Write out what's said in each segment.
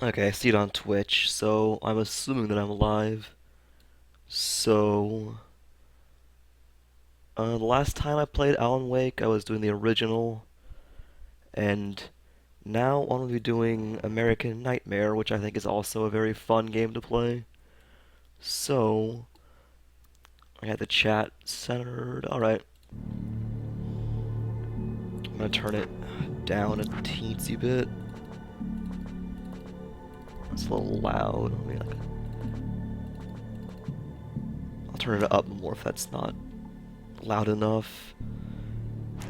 Okay, I see it on Twitch, so I'm assuming that I'm live. So, the last time I played Alan Wake, I was doing the original, and now I'm going to be doing American Nightmare, which I think is also a very fun game to play. So, I had the chat centered. Alright, I'm going to turn it down a teensy bit. It's a little loud. I'll turn it up more if that's not loud enough.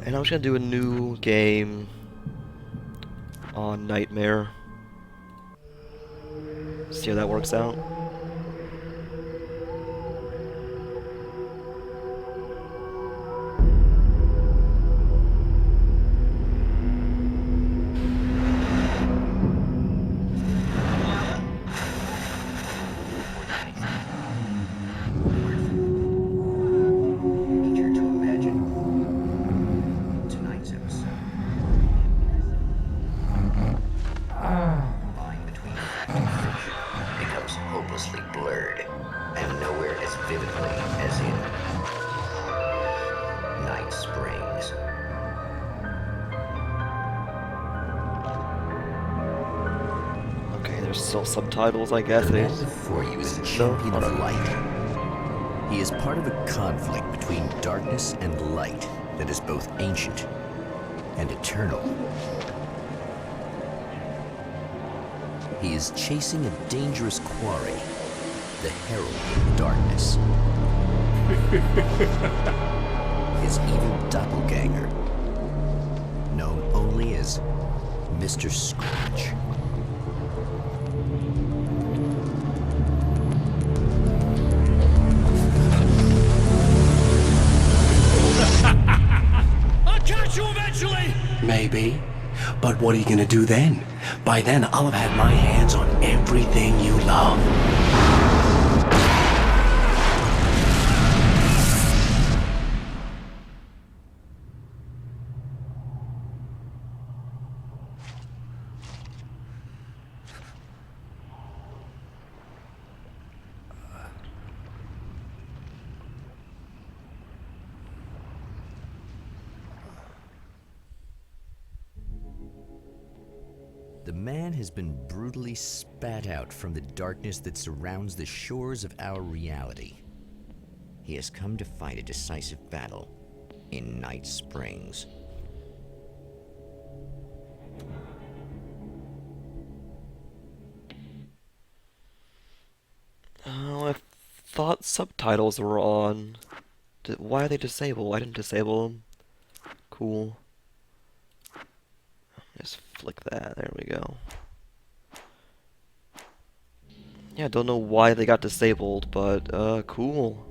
And I'm just gonna do a new game on Nightmare. See how that works out. Eager to imagine tonight's episode. The line between fact and fiction becomes hopelessly blurred, and nowhere as vividly as in Night Springs. Okay, there's still subtitles, I guess. The man before you is a champion of light. He is part of a conflict between darkness and light that is both ancient and eternal. He is chasing a dangerous quarry, the Herald of Darkness. His evil doppelganger, known only as Mr. Scratch. I'll catch you eventually! Maybe. But what are you gonna do then? By then, I'll have had my hands on everything you love. The man has been brutally spat out from the darkness that surrounds the shores of our reality. He has come to fight a decisive battle in Night Springs. Oh, I thought subtitles were on. Why are they disabled? I didn't disable them. Cool. Just flick that. There we go. Yeah, don't know why they got disabled, but, cool.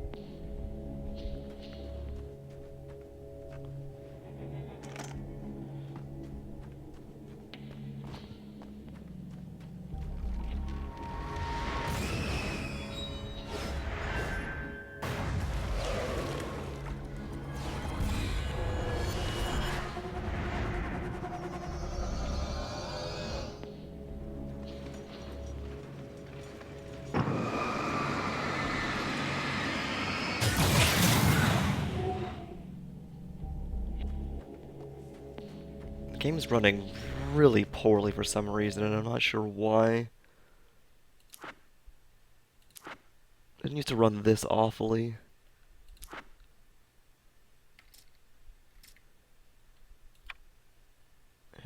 The game's running really poorly for some reason, and I'm not sure why. It didn't used to run this awfully.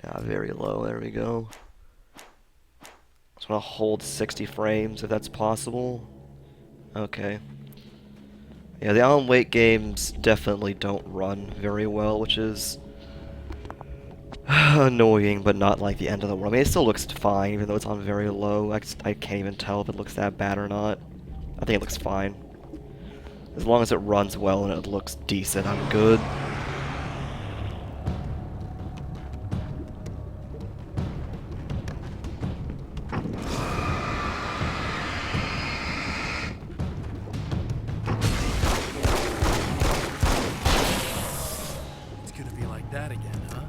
Yeah, very low. There we go. Just want to hold 60 frames if that's possible. Okay. Yeah, the Alan Wake games definitely don't run very well, which is annoying, but not like the end of the world. I mean, it still looks fine, even though it's on very low. I can't even tell if it looks that bad or not. I think it looks fine. As long as it runs well and it looks decent, I'm good. It's gonna be like that again, huh?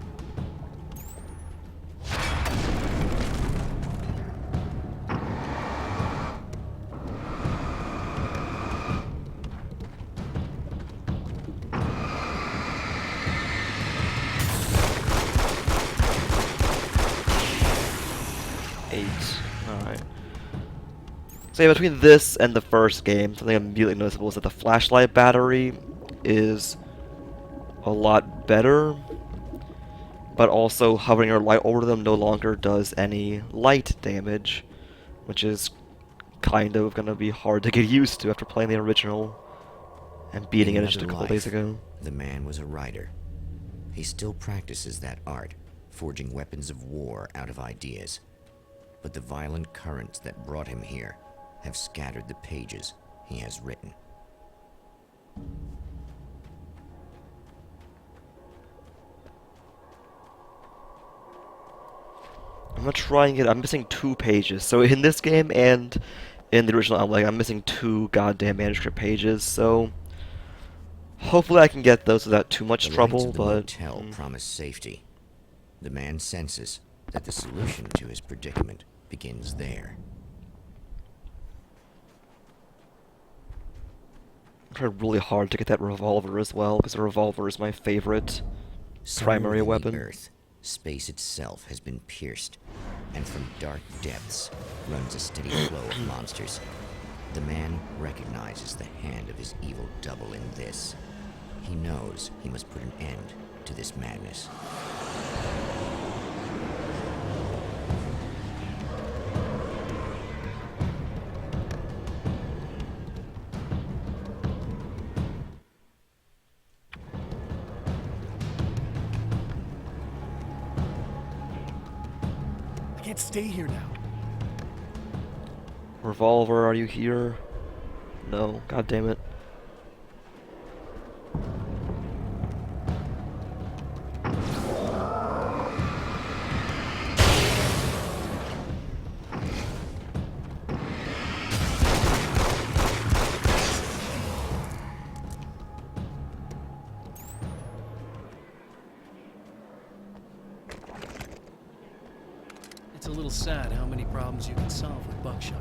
Alright. So yeah, between this and the first game, something immediately noticeable is that the flashlight battery is a lot better, but also hovering your light over them no longer does any light damage, which is kind of gonna be hard to get used to after playing the original and beating In it just a another couple days life, ago. the man was a writer. He still practices that art, forging weapons of war out of ideas. But the violent currents that brought him here have scattered the pages he has written. I'm gonna try and get. I'm missing 2 pages. So in this game and in the original Outbreak, I'm missing 2 goddamn manuscript pages. So hopefully I can get those without too much The lights trouble. of the But motel promise safety. The man senses that the solution to his predicament begins there. I tried really hard to get that revolver as well, because the revolver is my favorite primary Somewhere in weapon. the earth, space itself has been pierced, and from dark depths runs a steady flow of monsters. The man recognizes the hand of his evil double in this. He knows he must put an end to this madness. I can't stay here now. Revolver, are you here? No, god damn it. It's a little sad how many problems you can solve with buckshot.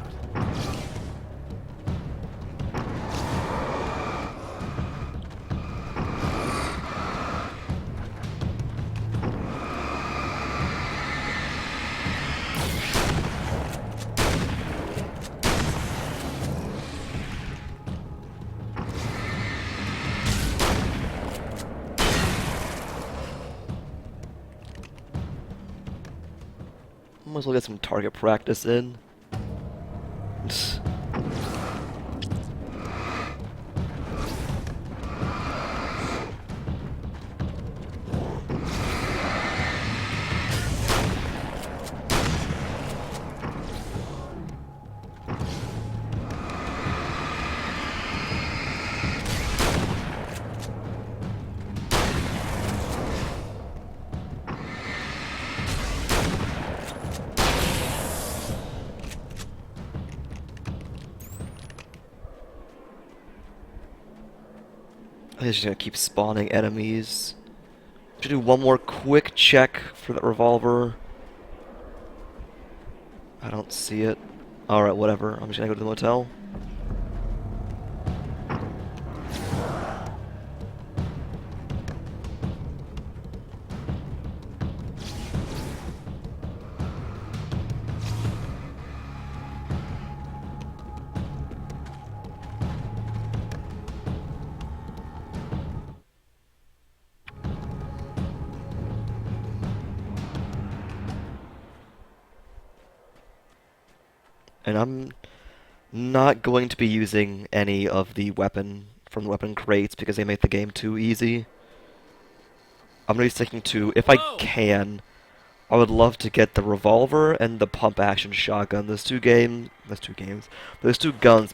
Might as well get some target practice in. I think it's just gonna keep spawning enemies. Should do one more quick check for that revolver. I don't see it. Alright, whatever. I'm just gonna go to the motel. And I'm not going to be using any of the weapon from the weapon crates because they make the game too easy. I'm going to be sticking to, if I can, I would love to get the revolver and the pump action shotgun. Those two guns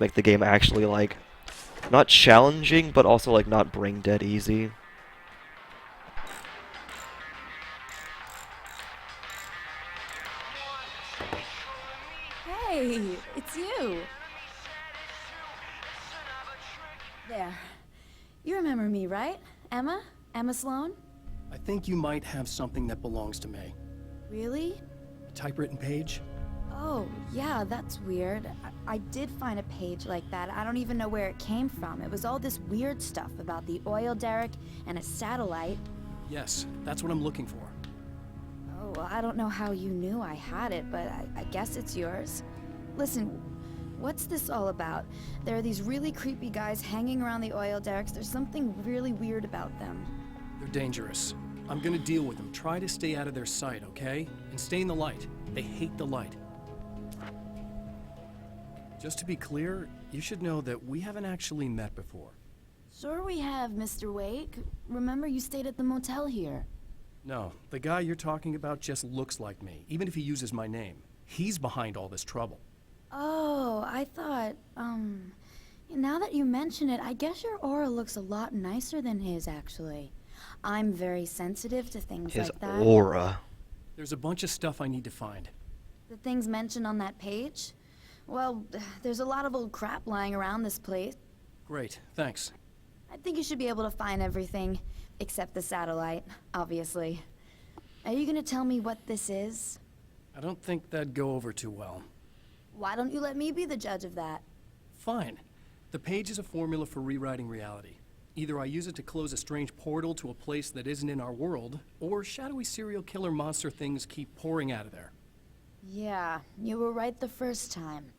make the game actually, like, not challenging, but also, like, not brain dead easy. Hey, it's you. There. You remember me, right? Emma? Emma Sloan? I think you might have something that belongs to me. Really? A typewritten page? Oh, yeah, that's weird. I did find a page like that. I don't even know where it came from. It was all this weird stuff about the oil derrick and a satellite. Yes, that's what I'm looking for. Oh, well, I don't know how you knew I had it, but I guess it's yours. Listen, what's this all about? There are these really creepy guys hanging around the oil derricks. There's something really weird about them. They're dangerous. I'm gonna deal with them. Try to stay out of their sight, okay? And stay in the light. They hate the light. Just to be clear, you should know that we haven't actually met before. Sure we have, Mr. Wake. Remember you stayed at the motel here. No, the guy you're talking about just looks like me, even if he uses my name. He's behind all this trouble. Oh, I thought, now that you mention it, I guess your aura looks a lot nicer than his, actually. I'm very sensitive to things His like that. aura. There's a bunch of stuff I need to find. The things mentioned on that page? Well, there's a lot of old crap lying around this place. Great, thanks. I think you should be able to find everything, except the satellite, obviously. Are you gonna tell me what this is? I don't think that'd go over too well. Why don't you let me be the judge of that? Fine. The page is a formula for rewriting reality. Either I use it to close a strange portal to a place that isn't in our world, or shadowy serial killer monster things keep pouring out of there. Yeah, you were right the first time.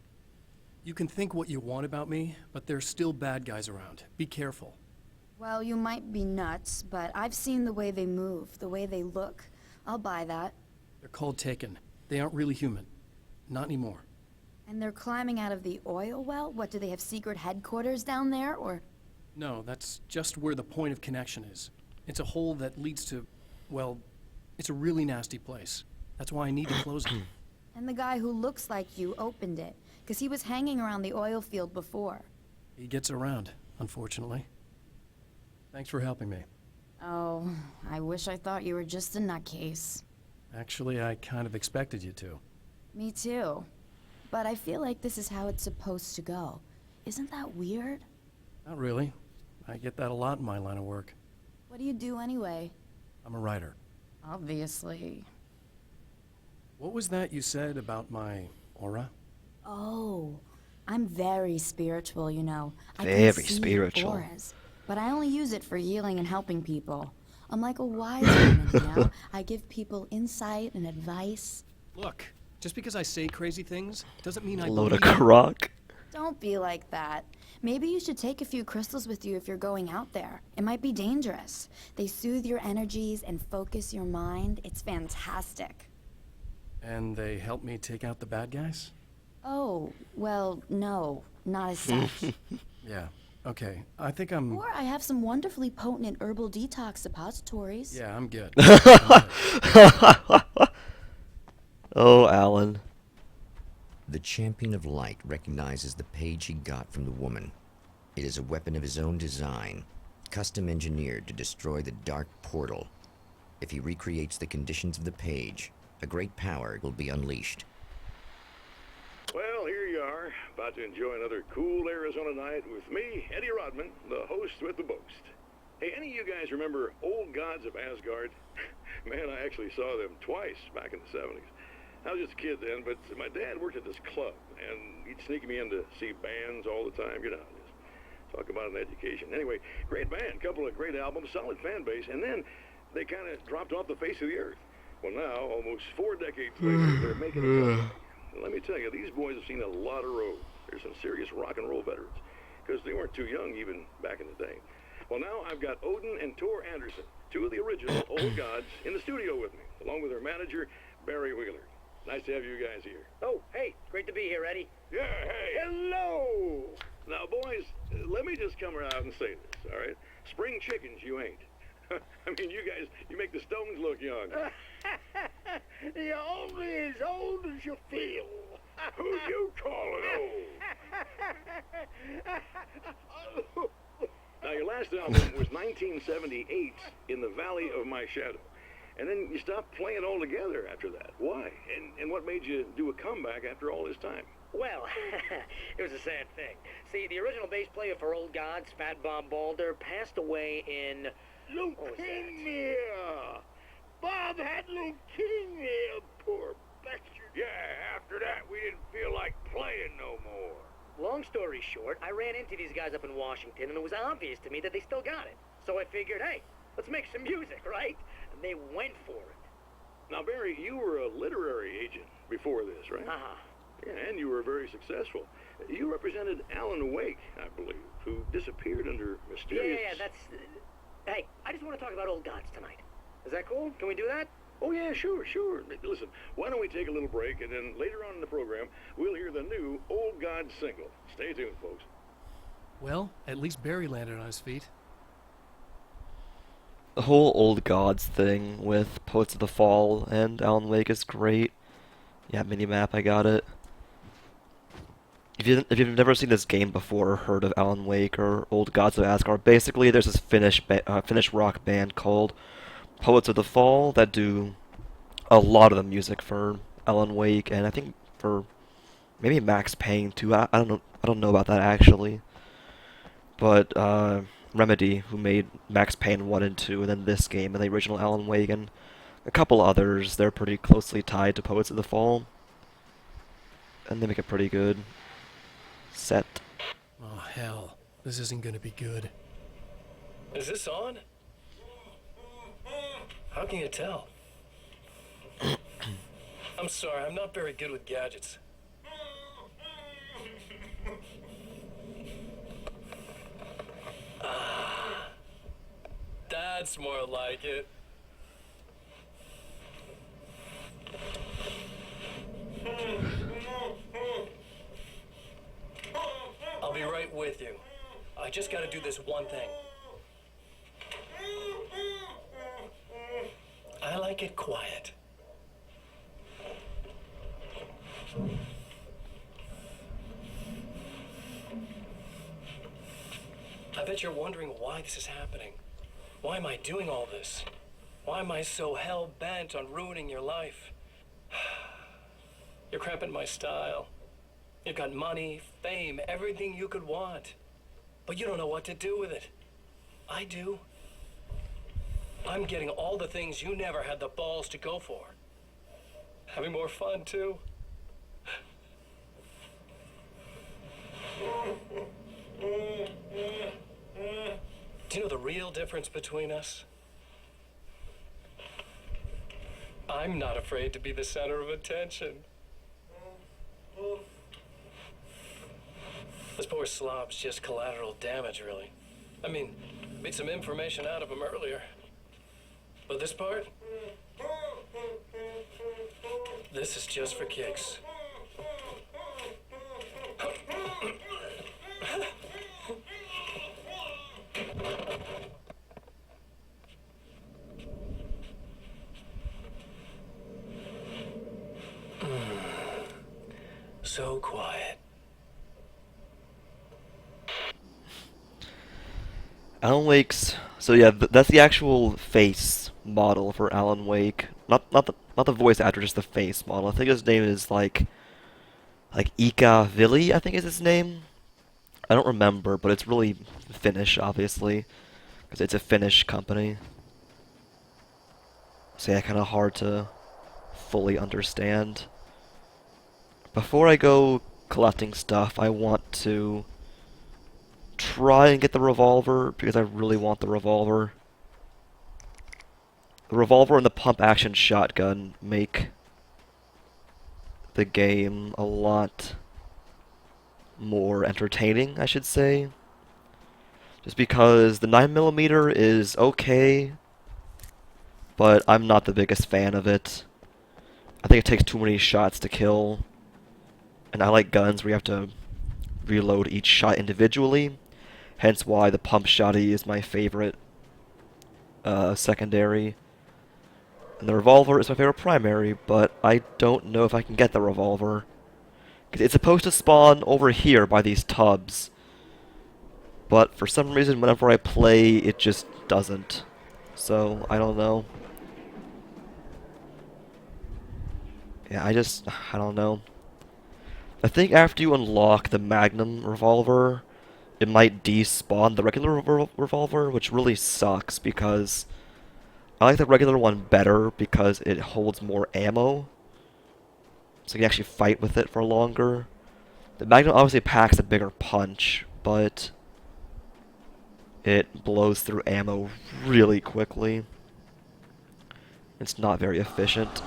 You can think what you want about me, but there's still bad guys around. Be careful. Well, you might be nuts, but I've seen the way they move, the way they look. I'll buy that. They're called Taken. They aren't really human. Not anymore. And they're climbing out of the oil well? What, do they have secret headquarters down there, or...? No, that's just where the point of connection is. It's a hole that leads to, well, it's a really nasty place. That's why I need to close it. And the guy who looks like you opened it, because he was hanging around the oil field before. He gets around, unfortunately. Thanks for helping me. Oh, I wish I thought you were just a nutcase. Actually, I kind of expected you to. Me too. But I feel like this is how it's supposed to go. Isn't that weird? Not really. I get that a lot in my line of work. What do you do anyway? I'm a writer. Obviously. What was that you said about my aura? Oh, I'm very spiritual, you know. I Very can see spiritual. auras, but I only use it for healing and helping people. I'm like a wise woman, you know. I give people insight and advice. Look, just because I say crazy things doesn't mean I Load of believe it. crock. Don't be like that. Maybe you should take a few crystals with you if you're going out there. It might be dangerous. They soothe your energies and focus your mind. It's fantastic. And they help me take out the bad guys? Oh, well, no, not as such. Yeah, okay. I think I'm... Or I have some wonderfully potent and herbal detox suppositories. Yeah, I'm good. Oh, Alan. The Champion of Light recognizes the page he got from the woman. It is a weapon of his own design, custom engineered to destroy the dark portal. If he recreates the conditions of the page, a great power will be unleashed. Well, here you are, about to enjoy another cool Arizona night with me, Eddie Rodman, the host with the boast. Hey, any of you guys remember Old Gods of Asgard? Man, I actually saw them twice back in the 70s. I was just a kid then, but my dad worked at this club, and he'd sneak me in to see bands all the time, you know, just talk about an education. Anyway, great band, couple of great albums, solid fan base, and then they kind of dropped off the face of the earth. Well, now, almost 4 decades later, they're making a comeback. And let me tell you, these boys have seen a lot of road. They're some serious rock and roll veterans, because they weren't too young even back in the day. Well, now I've got Odin and Tor Anderson, two of the original Old Gods, in the studio with me, along with their manager, Barry Wheeler. Nice to have you guys here. Oh, hey, great to be here, Eddie. Yeah, hey, hello! Now, boys, let me just come around and say this, all right? Spring chickens, you ain't. I mean, you guys, you make the Stones look young. You're only as old as you feel. Who you calling old? Now, your last album was 1978, In the Valley of My Shadow. And then you stopped playing altogether after that. Why? And what made you do a comeback after all this time? Well, it was a sad thing. See, the original bass player for Old Gods, Fat Bob Balder, passed away in... Leukemia! Bob had leukemia, poor bastard. Yeah, after that, we didn't feel like playing no more. Long story short, I ran into these guys up in Washington, and it was obvious to me that they still got it. So I figured, hey, let's make some music, right? And they went for it. Now, Barry, you were a literary agent before this, right? Uh-huh. Yeah, and you were very successful. You represented Alan Wake, I believe, who disappeared under mysterious... Yeah, that's... Hey, I just want to talk about Old Gods tonight. Is that cool? Can we do that? Oh, yeah, sure. Listen, why don't we take a little break, and then later on in the program, we'll hear the new Old Gods single. Stay tuned, folks. Well, at least Barry landed on his feet. The whole Old Gods thing with Poets of the Fall and Alan Wake is great. Yeah, minimap, I got it. If you've never seen this game before or heard of Alan Wake or Old Gods of Asgard, basically there's this Finnish rock band called Poets of the Fall that do a lot of the music for Alan Wake, and I think for maybe Max Payne too. I don't know about that actually. But Remedy, who made Max Payne 1 and 2, and then this game and the original Alan Wake and a couple others, they're pretty closely tied to Poets of the Fall. And they make a pretty good set. Oh, hell. This isn't gonna be good. Is this on? How can you tell? I'm sorry, I'm not very good with gadgets. That's more like it. I'll be right with you. I just gotta do this one thing. I like it quiet. I bet you're wondering why this is happening. Why am I doing all this? Why am I so hell-bent on ruining your life? You're cramping my style. You've got money, fame, everything you could want. But you don't know what to do with it. I do. I'm getting all the things you never had the balls to go for. Having more fun, too. Do you know the real difference between us? I'm not afraid to be the center of attention. This poor slob's just collateral damage, really. I mean, made some information out of him earlier. But this part? This is just for kicks. So quiet. Alan Wake's... So yeah, that's the actual face model for Alan Wake. Not the voice actor, just the face model. I think his name is like Ika Vili, I think is his name. I don't remember, but it's really Finnish, obviously, because it's a Finnish company. So yeah, kind of hard to fully understand. Before I go collecting stuff, I want to try and get the revolver, because I really want the revolver. The revolver and the pump-action shotgun make the game a lot more entertaining, I should say. Just because the 9mm is okay, but I'm not the biggest fan of it. I think it takes too many shots to kill, and I like guns where you have to reload each shot individually, hence why the pump shotty is my favorite secondary. And the revolver is my favorite primary, but I don't know if I can get the revolver. It's supposed to spawn over here by these tubs, but for some reason whenever I play it just doesn't. So, I don't know. Yeah, I don't know. I think after you unlock the Magnum revolver, it might despawn the regular revolver, which really sucks because I like the regular one better because it holds more ammo. So you can actually fight with it for longer. The Magnum obviously packs a bigger punch, but it blows through ammo really quickly. It's not very efficient.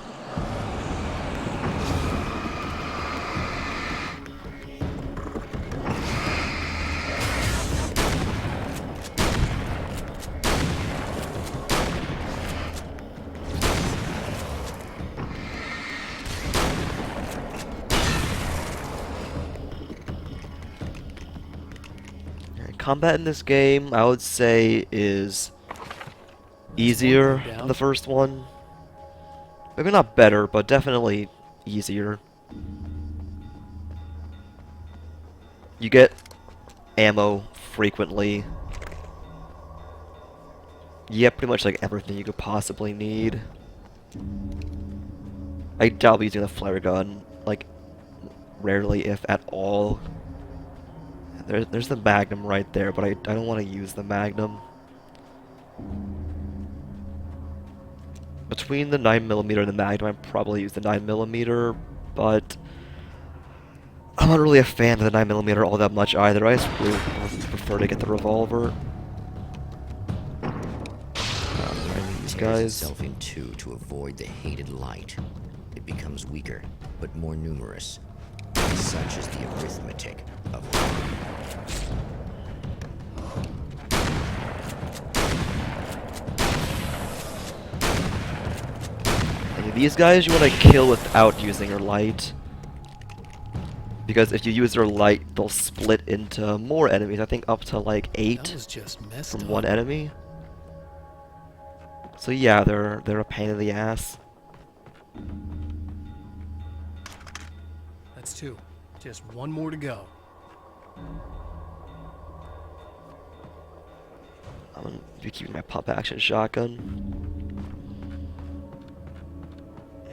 combat in this game, I would say, is easier than the first one. Maybe not better, but definitely easier. You get ammo frequently. You get pretty much like everything you could possibly need. I doubt I'll be using a flare gun, like, rarely if at all. There's the Magnum right there, but I don't want to use the Magnum. Between the 9mm and the Magnum, I'd probably use the 9mm, but I'm not really a fan of the 9mm all that much either. I just really prefer to get the revolver. These Tears guys. itself in two to avoid the hated light. It becomes weaker, but more numerous. Such is the arithmetic of life. And these guys you want to kill without using your light. Because if you use their light, they'll split into more enemies. I think up to like 8 That was just messed from up. one enemy. So yeah, they're a pain in the ass. That's 2. Just 1 more to go. I'm gonna be keeping my pump action shotgun.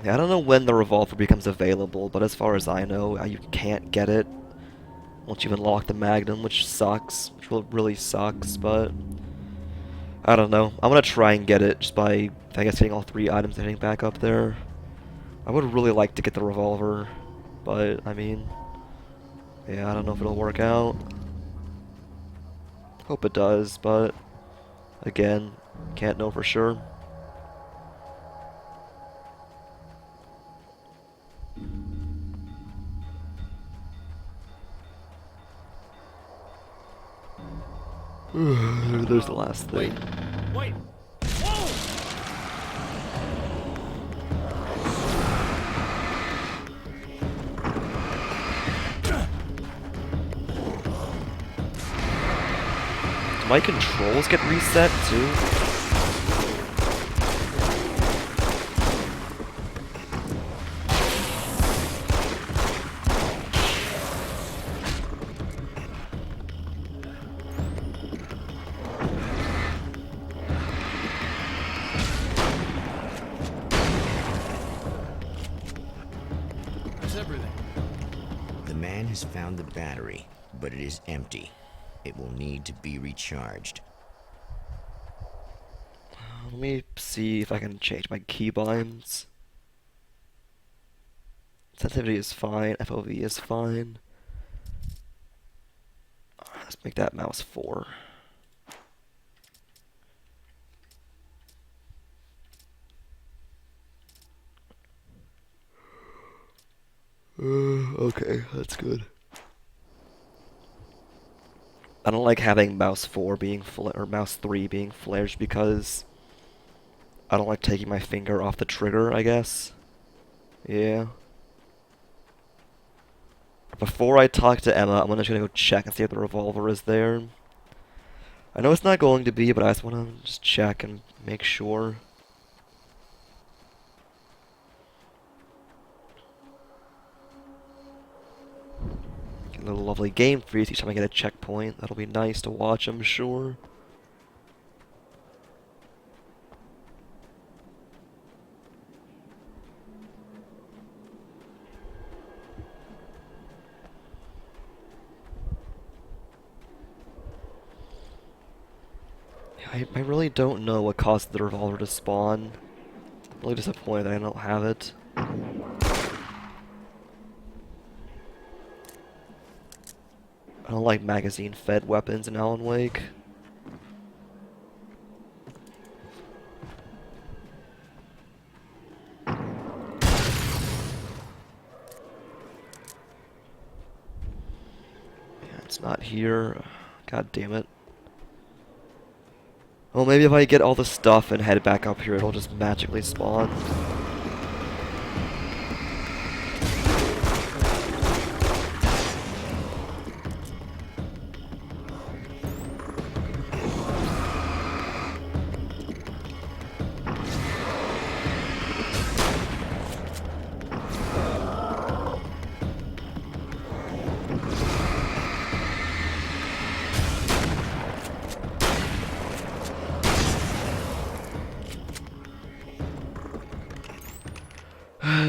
Yeah, I don't know when the revolver becomes available, but as far as I know, you can't get it once you've unlocked the Magnum, which sucks, which really sucks, but I don't know. I'm gonna try and get it just by, I guess, getting all 3 items and heading back up there. I would really like to get the revolver, but, I mean, yeah, I don't know if it'll work out. Hope it does, but, again, can't know for sure. There's the last thing. Wait! Do my controls get reset too? That's everything. The man has found the battery, but it is empty. It will need to be recharged. Let me see if I can change my keybinds. Sensitivity is fine, FOV is fine. Let's make that mouse 4. Okay, that's good. I don't like having mouse 4 being or mouse 3 being flared because I don't like taking my finger off the trigger, I guess. Yeah. Before I talk to Emma, I'm just gonna go check and see if the revolver is there. I know it's not going to be, but I just wanna just check and make sure. Get a little lovely game freeze each time I get a checkpoint. That'll be nice to watch, I'm sure. I really don't know what caused the revolver to spawn. I'm really disappointed that I don't have it. I don't like magazine-fed weapons in Alan Wake. Yeah, it's not here. God damn it. Well, maybe if I get all the stuff and head back up here, it'll just magically spawn.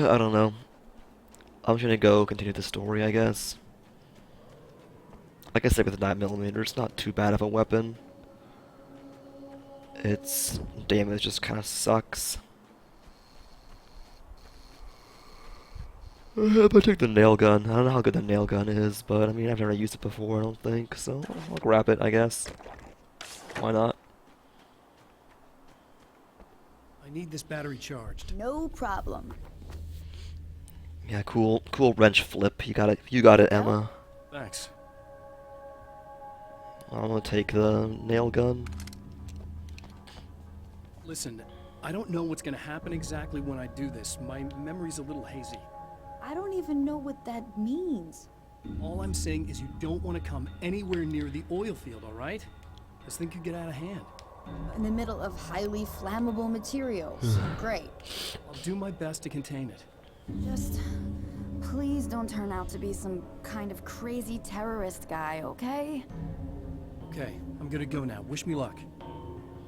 I don't know. I'm just gonna go continue the story, I guess. Like I said with the 9mm, it's not too bad of a weapon. Its damage just kind of sucks. If I take the nail gun, I don't know how good the nail gun is, but I mean, I've never used it before, I don't think, so I'll grab it, I guess. Why not? I need this battery charged. No problem. Yeah, cool wrench flip. You got it, Emma. Thanks. I'm gonna take the nail gun. Listen, I don't know what's gonna happen exactly when I do this. My memory's a little hazy. I don't even know what that means. All I'm saying is you don't want to come anywhere near the oil field, all right? This thing could get out of hand. In the middle of highly flammable materials. Great. I'll do my best to contain it. Just please don't turn out to be some kind of crazy terrorist guy, okay? Okay, I'm gonna go now. Wish me luck.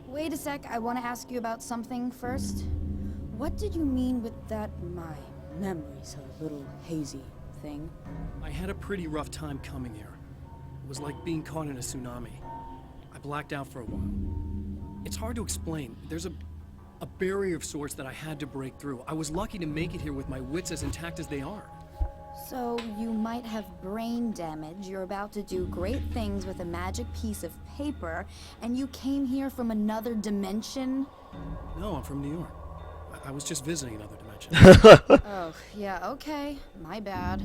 Wait a sec, I want to ask you about something first. What did you mean with that my memory's a little hazy thing? I had a pretty rough time coming here. It was like being caught in a tsunami. I blacked out for a while. It's hard to explain. There's a barrier of sorts that I had to break through. I was lucky to make it here with my wits as intact as they are. So you might have brain damage, you're about to do great things with a magic piece of paper, and you came here from another dimension? No, I'm from New York. I was just visiting another dimension. Oh, yeah, okay. My bad.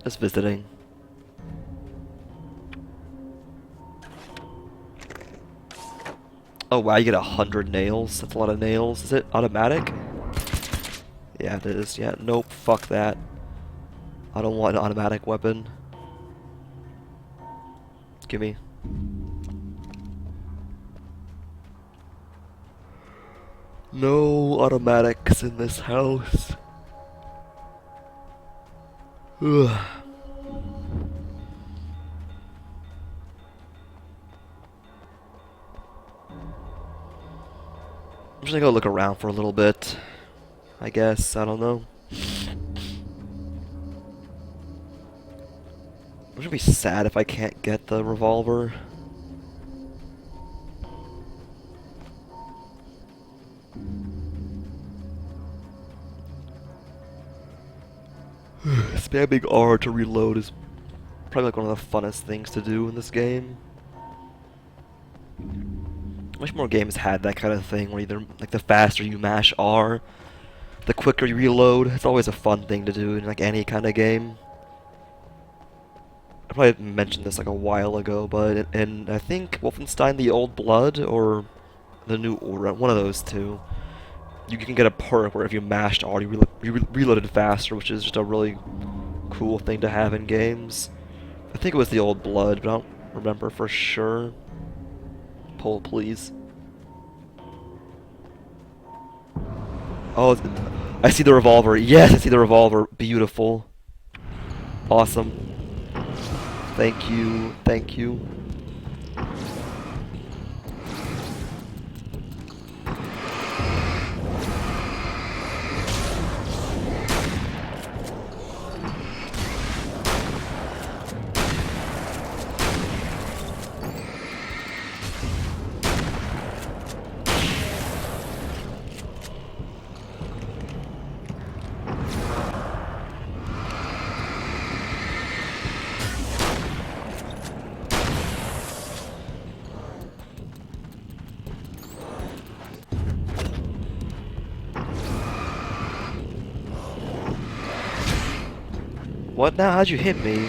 Just visiting. Oh wow, you get 100 nails. That's a lot of nails. Is it automatic? Yeah, it is. Yeah, nope. Fuck that. I don't want an automatic weapon. Gimme. No automatics in this house. Ugh. I'm just gonna go look around for a little bit. I guess, I don't know. I'm gonna be sad if I can't get the revolver. Spamming R to reload is probably like one of the funnest things to do in this game. I wish more games had that kind of thing where either like the faster you mash R, the quicker you reload. It's always a fun thing to do in like any kind of game. I probably mentioned this like a while ago, but in I think Wolfenstein: The Old Blood or The New Order, one of those two, you can get a perk where if you mashed R, you reloaded faster, which is just a really cool thing to have in games. I think it was The Old Blood, but I don't remember for sure. Poll, please. Oh, I see the revolver. Yes, I see the revolver. Beautiful. Awesome. Thank you. Thank you. What now? How'd you hit me?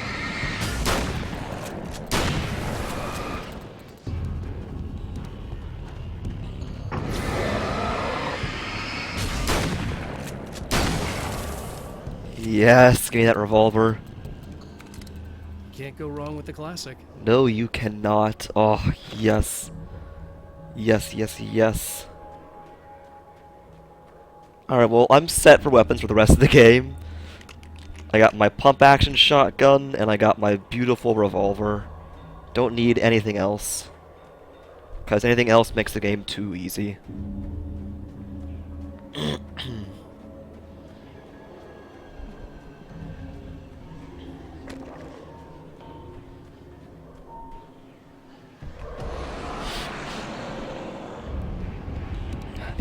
Yes, give me that revolver. Can't go wrong with the classic. No, you cannot. Oh, yes. Yes, yes, yes. Alright, well, I'm set for weapons for the rest of the game. I got my pump-action shotgun, and I got my beautiful revolver. Don't need anything else. Because anything else makes the game too easy.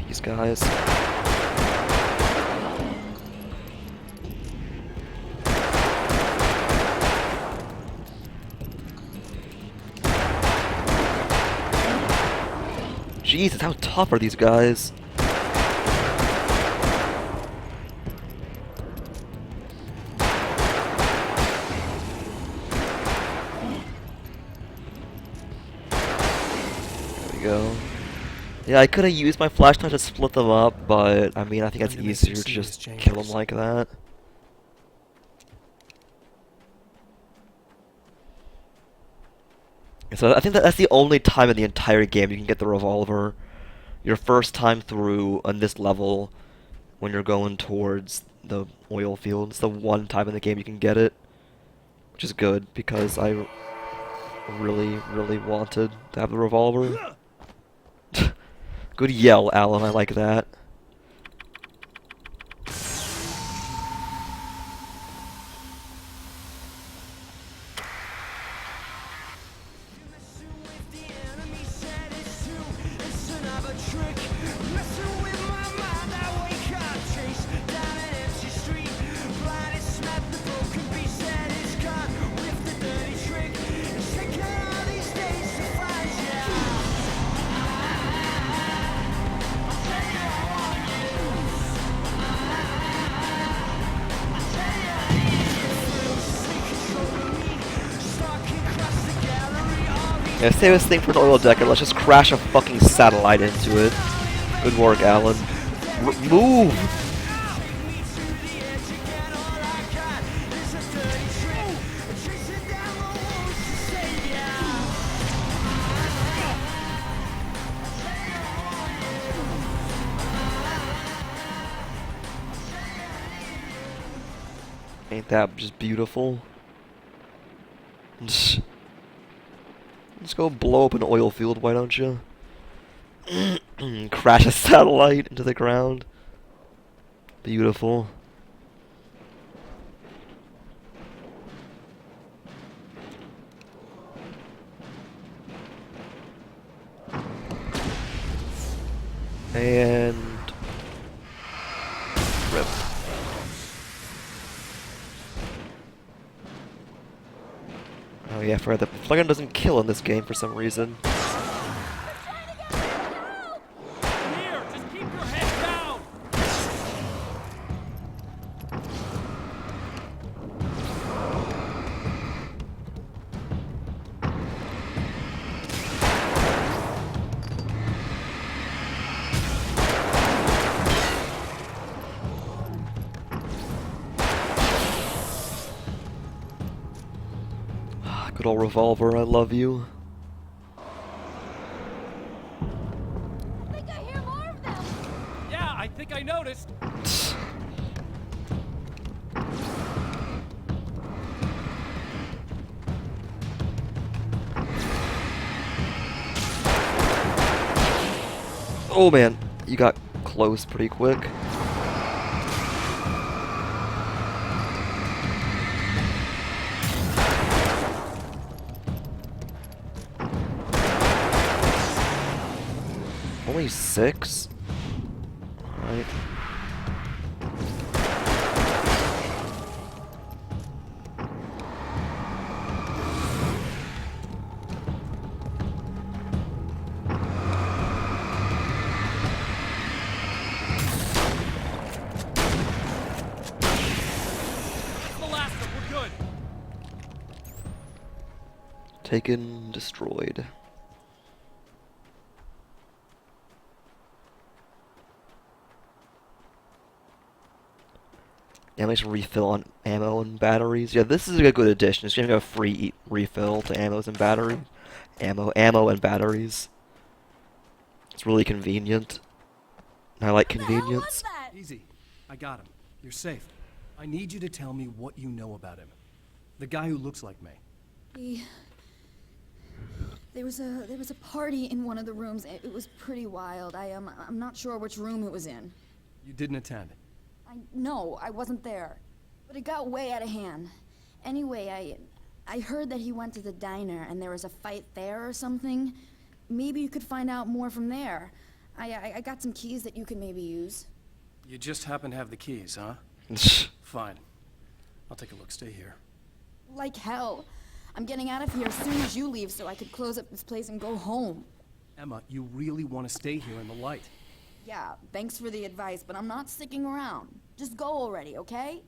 These guys. Jesus, how tough are these guys? There we go. Yeah, I could have used my flashlight to split them up, but I mean, I think it's Time to make easier some to just serious kill them changes. like that. So I think that's the only time in the entire game you can get the revolver. Your first time through on this level, when you're going towards the oil field, it's the one time in the game you can get it, which is good because I really, really wanted to have the revolver. Good yell, Alan. I like that. Yeah, save this thing for an oil decker. Let's just crash a fucking satellite into it. Good work, Alan. Move! Ain't that just beautiful? Let's go blow up an oil field, why don't you? Crash a satellite into the ground. Beautiful. And rip. Oh yeah, I forgot that flare gun doesn't kill in this game for some reason. Here, just keep your head down. Good old revolver, I love you. I think I hear more of them. Yeah, I think I noticed. Oh man, you got close pretty quick. Only 6? Alright. That's the last one. We're good. Taken, destroyed. Ammunition refill on ammo and batteries. Yeah, this is a good addition. It's gonna go free refill to ammos and batteries. Ammo and batteries. It's really convenient. I like What the hell was convenience. that? Easy. I got him. You're safe. I need you to tell me what you know about him. The guy who looks like me. There was a party in one of the rooms. It was pretty wild. I'm not sure which room it was in. You didn't attend. No, I wasn't there. But it got way out of hand. Anyway, I heard that he went to the diner and there was a fight there or something. Maybe you could find out more from there. I got some keys that you could maybe use. You just happen to have the keys, huh? Fine. I'll take a look. Stay here. Like hell. I'm getting out of here as soon as you leave so I could close up this place and go home. Emma, you really want to stay here in the light? Yeah, thanks for the advice, but I'm not sticking around. Just go already, okay?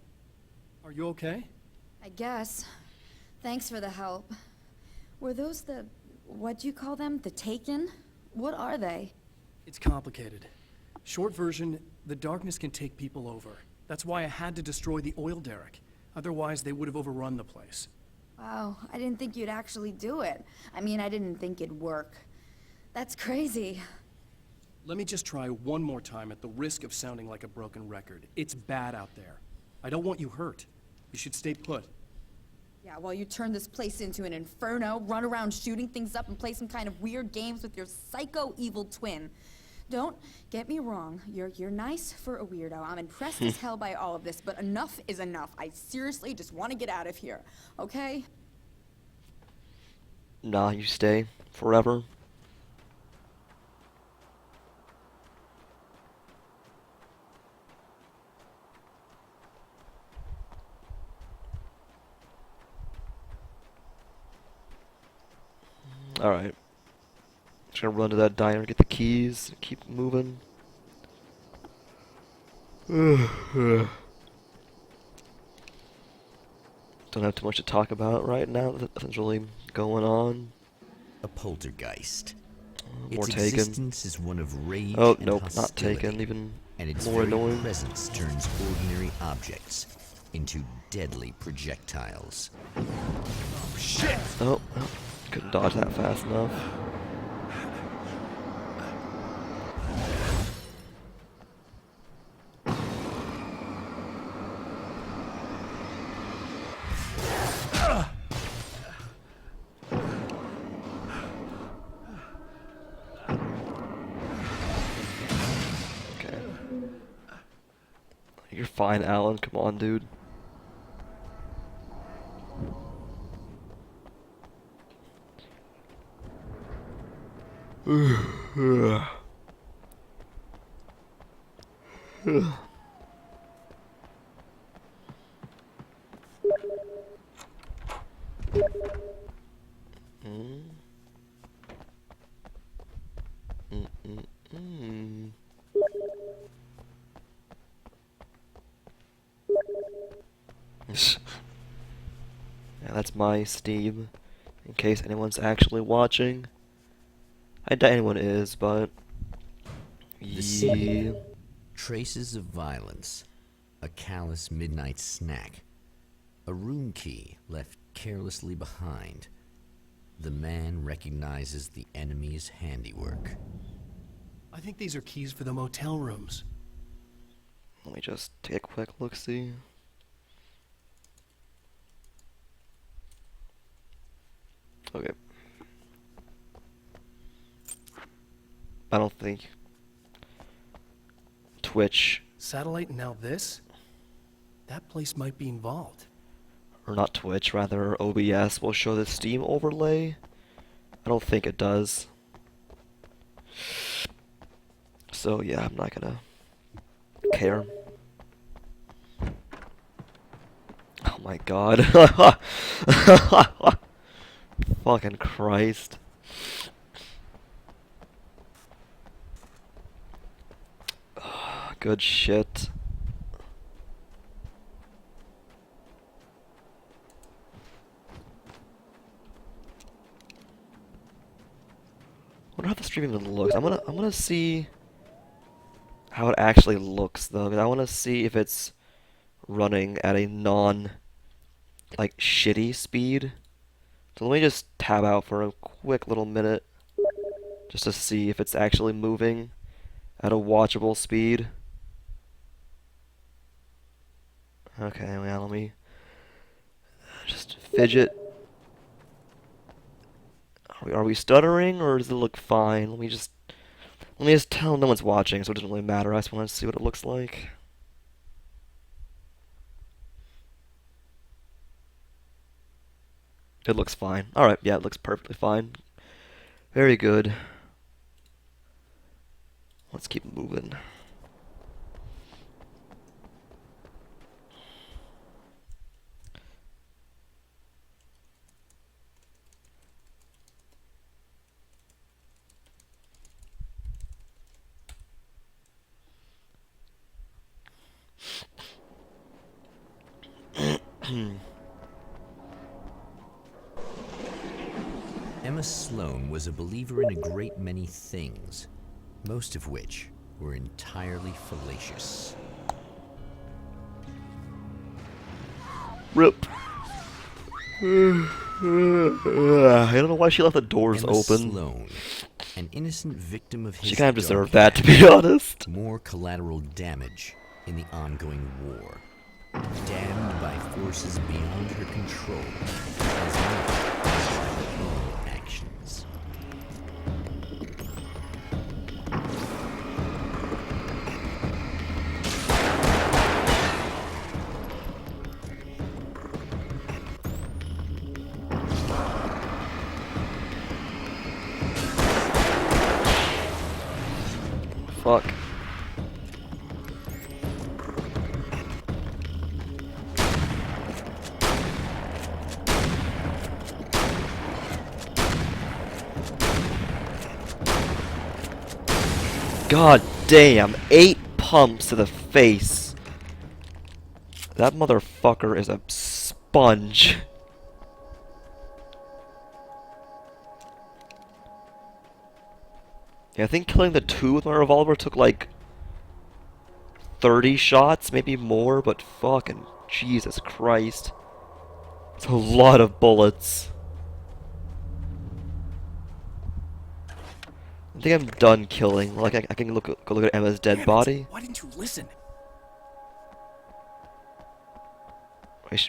Are you okay? I guess. Thanks for the help. Were those the... what do you call them? The Taken? What are they? It's complicated. Short version, the darkness can take people over. That's why I had to destroy the oil derrick. Otherwise, they would have overrun the place. Wow, I didn't think you'd actually do it. I mean, I didn't think it'd work. That's crazy. Let me just try one more time at the risk of sounding like a broken record. It's bad out there. I don't want you hurt. You should stay put. Yeah, while you turn this place into an inferno, run around shooting things up and play some kind of weird games with your psycho evil twin. Don't get me wrong, you're nice for a weirdo. I'm impressed as hell by all of this, but enough is enough. I seriously just want to get out of here, okay? Nah, you stay forever. Alright. Just gonna run to that diner, get the keys, keep moving. Don't have too much to talk about right now. Nothing's really going on. A poltergeist. More its Taken. existence is one of rage Oh, and nope, not hostility, Taken. Even and its more very annoying. presence turns ordinary objects into deadly projectiles. Oh, well, couldn't dodge that fast enough. Okay. You're fine, Alan. Come on, dude. Yeah, that's my Steam, in case anyone's actually watching. I doubt anyone is, but... The scene. Traces of violence. A callous midnight snack. A room key left carelessly behind. The man recognizes the enemy's handiwork. I think these are keys for the motel rooms. Let me just take a quick look-see. Okay. I don't think Twitch, Satellite and now this? That place might be involved. or not Twitch, rather OBS will show the Steam overlay. I don't think it does. So yeah, I'm not gonna care. Oh my god. Fucking Christ. Good shit. Wonder how the stream even looks. I'm gonna see how it actually looks though. 'Cause I wanna see if it's running at a like shitty speed. So let me just tab out for a quick little minute just to see if it's actually moving at a watchable speed. Okay, well, let me just fidget. Are we stuttering or does it look fine? Let me just Let me just tell no one's watching, so it doesn't really matter. I just want to see what it looks like. It looks fine. Alright, yeah, it looks perfectly fine. Very good. Let's keep moving. Emma Sloan was a believer in a great many things, most of which were entirely fallacious. RIP. I don't know why she left the doors Emma open. Sloan, an innocent victim of his She kind of dark deserved that, to be honest. more collateral damage in the ongoing war. Damned by forces beyond her control, as well as by her own actions. Fuck. God damn, 8 pumps to the face. That motherfucker is a sponge. Yeah, I think killing the 2 with my revolver took like 30 shots, maybe more, but fucking Jesus Christ. It's a lot of bullets. I think I'm done killing. Like, I can go look at Emma's dead Damn it. body. Why didn't you listen?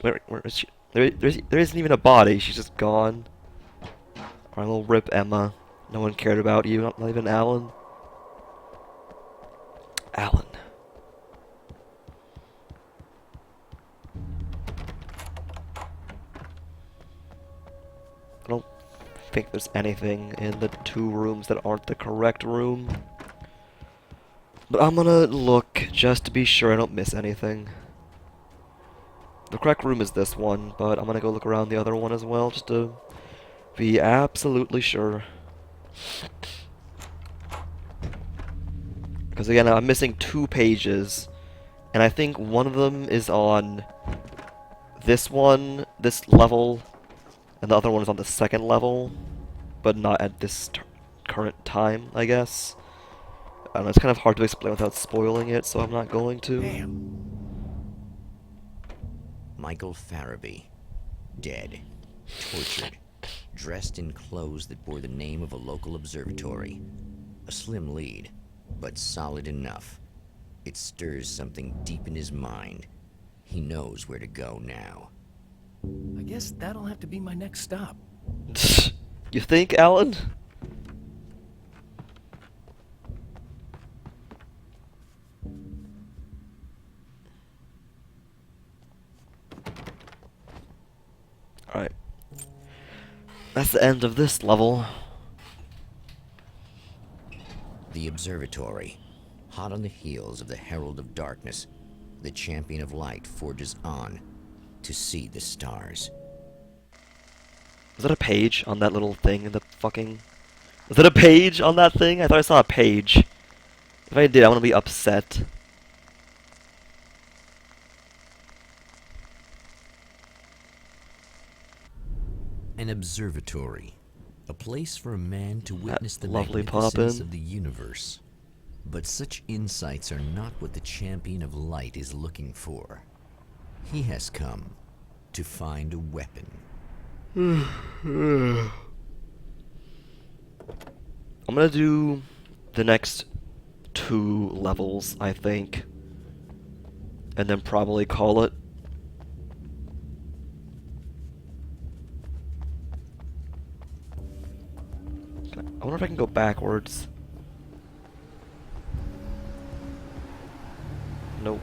Where is she? There isn't even a body. She's just gone. Alright, little rip Emma. No one cared about you. Not even Alan. Alan. I don't think there's anything in the 2 rooms that aren't the correct room. But I'm gonna look just to be sure I don't miss anything. The correct room is this one, but I'm gonna go look around the other one as well, just to be absolutely sure. Because again, I'm missing 2 pages, and I think one of them is on this one, this level, and the other one is on the second level, but not at this current time, I guess. I don't know, it's kind of hard to explain without spoiling it, so I'm not going to. Damn. Michael Farabee, dead, tortured, dressed in clothes that bore the name of a local observatory. A slim lead, but solid enough. It stirs something deep in his mind. He knows where to go now. I guess that'll have to be my next stop. You think, Alan? Alright. That's the end of this level. The observatory, hot on the heels of the Herald of Darkness, the Champion of Light forges on to see the stars. Was that a page on that little thing in the fucking... Was that a page on that thing? I thought I saw a page. If I did, I want to be upset. An observatory, a place for a man to witness the lovely magnificence poppin'. of the universe. But such insights are not what the Champion of Light is looking for. He has come to find a weapon. I'm gonna do the next 2 levels, I think. And then probably call it. I wonder if I can go backwards. Nope.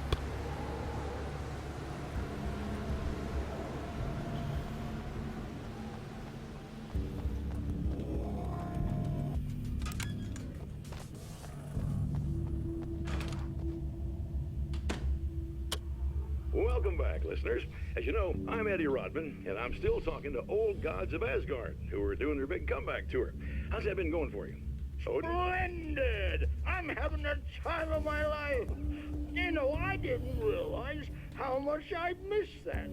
Welcome back, listeners. As you know, I'm Eddie Rodman, and I'm still talking to old gods of Asgard, who are doing their big comeback tour. How's that been going for you? Splendid! I'm having the time of my life. You know, I didn't realize how much I'd missed that.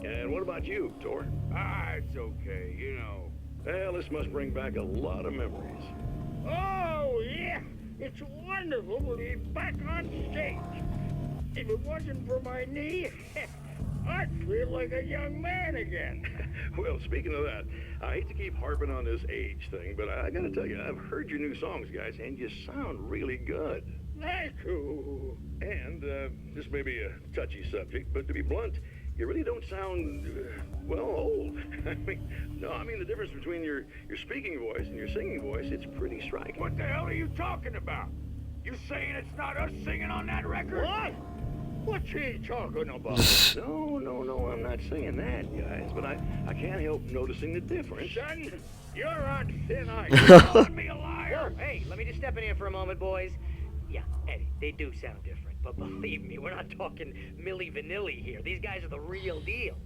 And what about you, Tor? It's okay, you know. Well, this must bring back a lot of memories. Oh, yeah. It's wonderful to be back on stage. If it wasn't for my knee, I'd feel like a young man again. Well, speaking of that, I hate to keep harping on this age thing, but I gotta tell you, I've heard your new songs, guys, and you sound really good. Thank you. And this may be a touchy subject, but to be blunt, you really don't sound, well, old. I mean the difference between your speaking voice and your singing voice, it's pretty striking. What the hell are you talking about? You saying it's not us singing on that record? What? What's he talking about? No, I'm not saying that, guys, but I can't help noticing the difference. Son, you're on thin ice. You're calling me a liar. Whoa, hey, let me just step in here for a moment, boys. Yeah, Eddie, they do sound different, but believe me, we're not talking Milli Vanilli here. These guys are the real deal.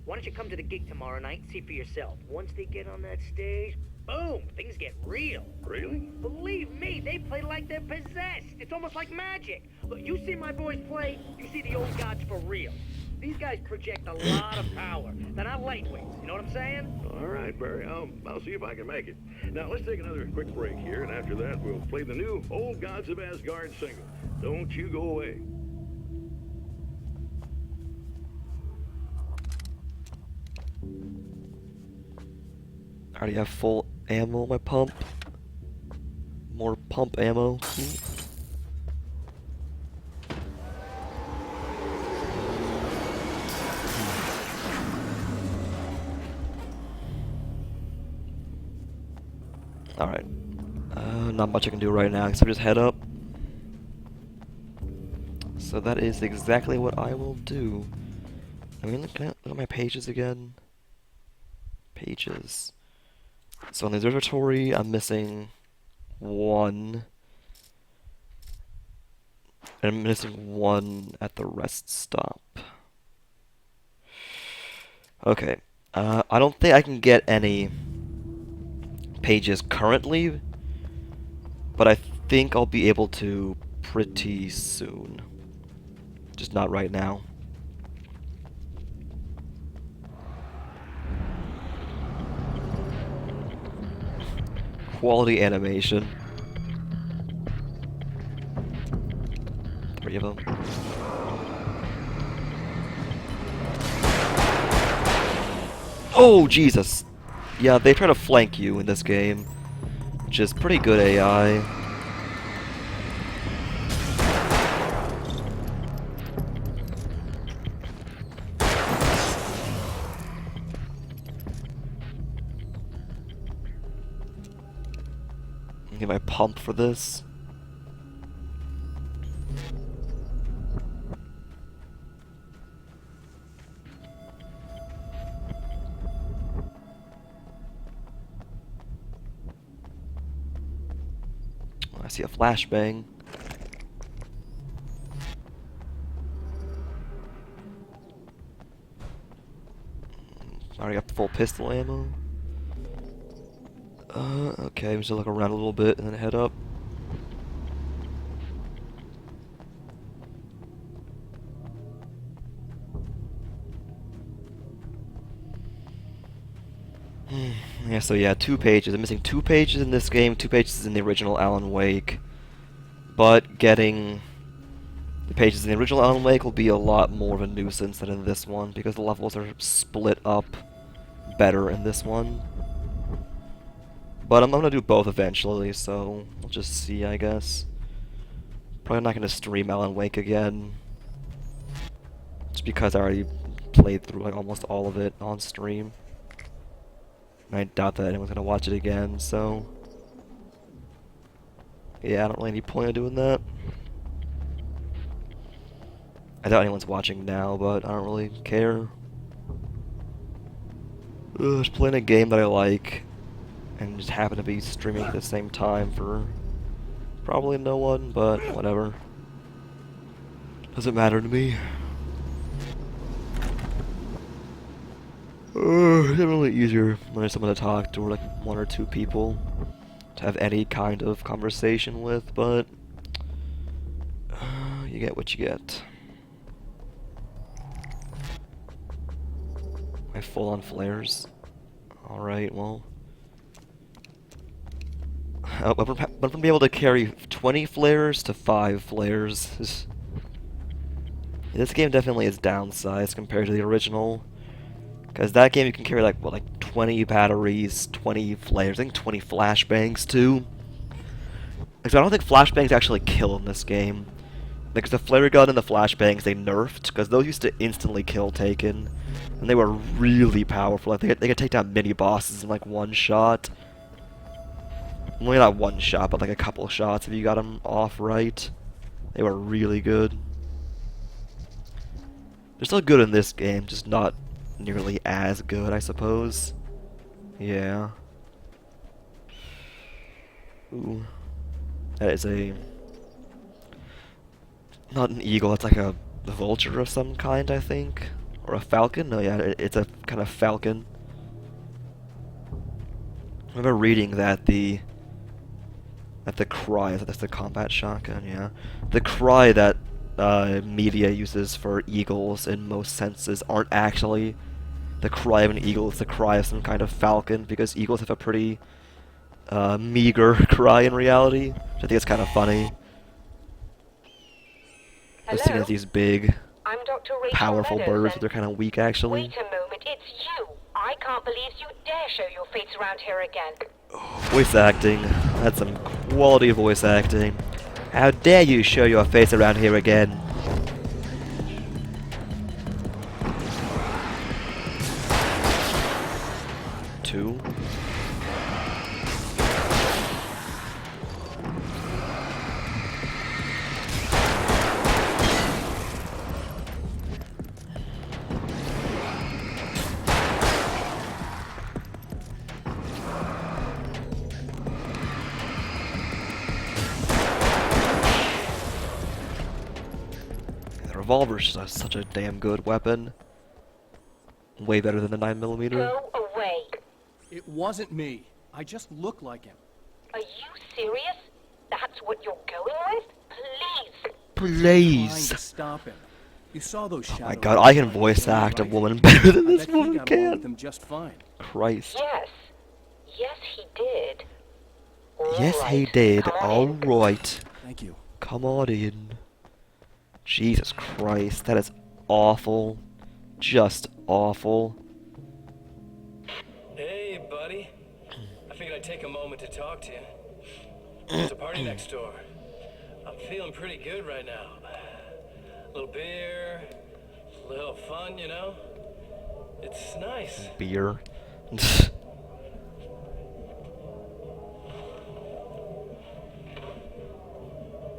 Why don't you come to the gig tomorrow night and see for yourself? Once they get on that stage, boom, things get real. Really? Believe me, they play like they're possessed. It's almost like magic. Look, you see my boys play, you see the old gods for real. These guys project a lot of power. They're not lightweights, you know what I'm saying? All right, Barry, I'll see if I can make it. Now, let's take another quick break here, and after that, we'll play the new Old Gods of Asgard single. Don't you go away. I already have full ammo on my pump. More pump ammo. Alright. Not much I can do right now except just head up. So that is exactly what I will do. I mean, can I look at my pages again? Pages. So in the observatory, I'm missing 1. And I'm missing 1 at the rest stop. Okay. I don't think I can get any pages currently, but I think I'll be able to pretty soon. Just not right now. Quality animation. 3 of them. Oh, Jesus! Yeah, they try to flank you in this game, which is pretty good AI. Get my pump for this. I see a flashbang. Already got full pistol ammo. Okay, I'm just gonna look around a little bit and then head up. Yeah, so yeah, 2 pages. I'm missing 2 pages in this game, 2 pages in the original Alan Wake. But getting the pages in the original Alan Wake will be a lot more of a nuisance than in this one, because the levels are split up better in this one. But I'm gonna do both eventually, so we'll just see, I guess. Probably not gonna stream Alan Wake again, just because I already played through like almost all of it on stream. And I doubt that anyone's gonna watch it again, so yeah, I don't really any point of doing that. I doubt anyone's watching now, but I don't really care. Just playing a game that I like, and just happen to be streaming at the same time for probably no one, but whatever. Doesn't matter to me. It's definitely easier when there's someone to talk to, or like one or two people to have any kind of conversation with, but you get what you get. My full-on flares. Alright, well. I went from being able to carry 20 flares to 5 flares. This game definitely is downsized compared to the original. Because that game you can carry like, what, like 20 batteries, 20 flares, I think 20 flashbangs too. Because I don't think flashbangs actually kill in this game. Because the flare gun and the flashbangs they nerfed, because those used to instantly kill Taken. And they were really powerful. Like they could take down mini bosses in like one shot. Well, not one shot, but like a couple shots if you got them off right. They were really good. They're still good in this game, just not nearly as good, I suppose. Yeah. Ooh. That is a... not an eagle, it's like a vulture of some kind, I think. Or a falcon? No, yeah, it's a kind of falcon. I remember reading that the cry, that's the combat shotgun, yeah. The cry that media uses for eagles in most senses aren't actually the cry of an eagle, it's the cry of some kind of falcon, because eagles have a pretty meager cry in reality, which I think is kind of funny. They're seen as these big, I'm Dr. Rachel powerful Meadows, birds, but they're kind of weak actually. Wait a moment, it's you! I can't believe you dare show your face around here again. Voice acting. That's some quality voice acting. How dare you show your face around here again? Two. Revolver's just such a damn good weapon. Way better than the 9mm. Go away. It wasn't me. I just look like him. Are you serious? That's what you're going with? Please. Trying Please. to stop him. You saw those shadows. Oh my god, I can voice act a woman better than I this bet he woman got along with can. them just fine. Christ. Yes. Yes, he did. All Yes, he right, did. come on in. Alright. Thank you. Come on in. Jesus Christ, that is awful. Just awful. Hey, buddy. I figured I'd take a moment to talk to you. There's a party next door. I'm feeling pretty good right now. A little beer, a little fun, you know? It's nice. Beer.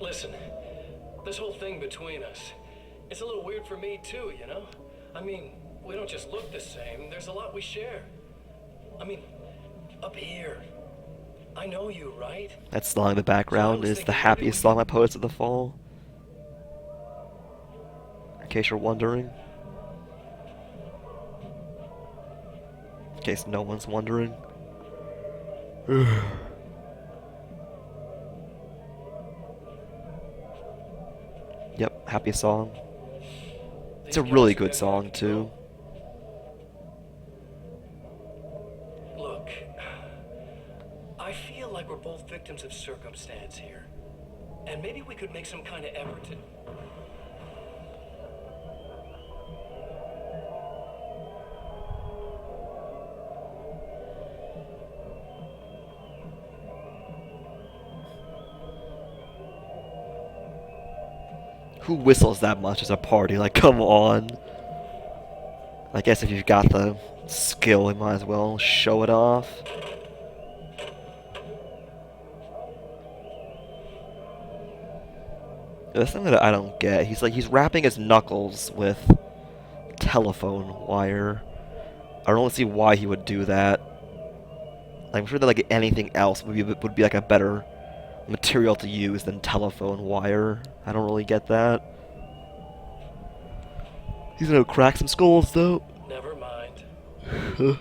Listen, this whole thing between us, it's a little weird for me too, you know? I mean, we don't just look the same, there's a lot we share. I mean, up here. I know you, right? That song in the background is the happiest song by Poets of the Fall. In case you're wondering. In case no one's wondering. Yep, happy song. It's a really good song too. Look, I feel like we're both victims of circumstance here. And maybe we could make some kind of effort to... Who whistles that much as a party? Like, come on. I guess if you've got the skill, you might as well show it off. That's something that I don't get. He's wrapping his knuckles with telephone wire. I don't see why he would do that. I'm sure that like anything else would be like a better material to use than telephone wire. I don't really get that. He's gonna crack some skulls though. Never mind.